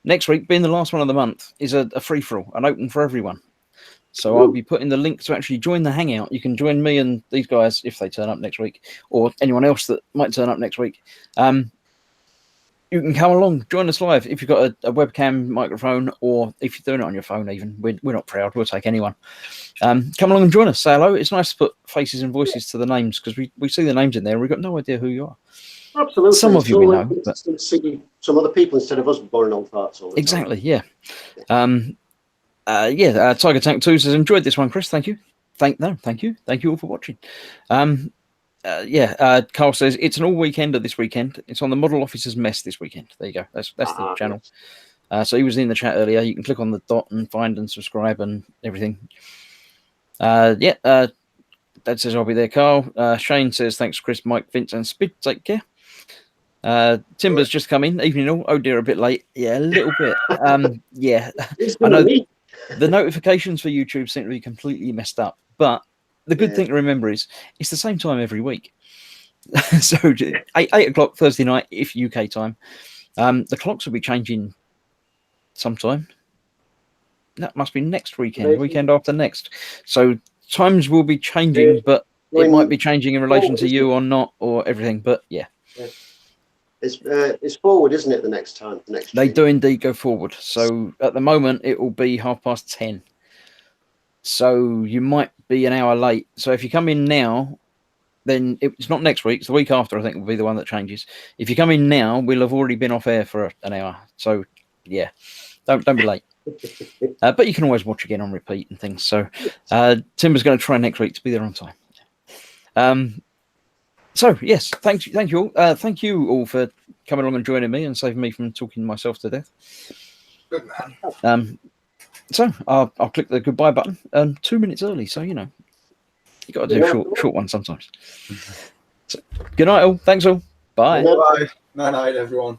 being the last one of the month is a free for all, an open for everyone. So I'll be putting the link to actually join the hangout. You can join me and these guys if they turn up next week, or anyone else that might turn up next week. You can come along, join us live if you've got a webcam microphone, or if you're doing it on your phone. Even we're not proud. We'll take anyone. Come along and join us. Say hello. It's nice to put faces and voices to the names because we see the names in there. We've got no idea who you are. Absolutely. Some of you we know, but see some other people instead of us boring old farts all the time. Exactly. Yeah. Tiger Tank 2 says enjoyed this one, Chris. Thank you. Thank you all for watching. Carl says it's an all weekender this weekend. It's on the Model Officers Mess this weekend. There you go. That's the channel. So he was in the chat earlier. You can click on the dot and find and subscribe and everything. Dad says I'll be there, Carl. Shane says thanks, Chris, Mike, Vince, and Spid. Take care. Timber's just come in. Evening all. Oh dear, a bit late. Yeah, a little bit. Yeah, I know. The notifications for YouTube seem to be completely messed up, but the good thing to remember is it's the same time every week. So 8 o'clock Thursday night, if UK time. The clocks will be changing sometime. That must be next weekend, weekend after next. So times will be changing, but it might be changing in relation to you or not, or everything. But yeah. It's forward, isn't it? The next time, they do indeed go forward. So at the moment, it will be 10:30. So you might be an hour late. So if you come in now, then it's not next week. It's the week after. I think will be the one that changes. If you come in now, we'll have already been off air for an hour. So yeah, don't be late. But you can always watch again on repeat and things. So Timber's going to try next week to be there on time. So yes, thank you all. Thank you all for coming along and joining me and saving me from talking myself to death. Good man. So I'll click the goodbye button 2 minutes early. So you got to do short ones sometimes. So, good night all. Thanks all. Bye. Bye. Night, everyone.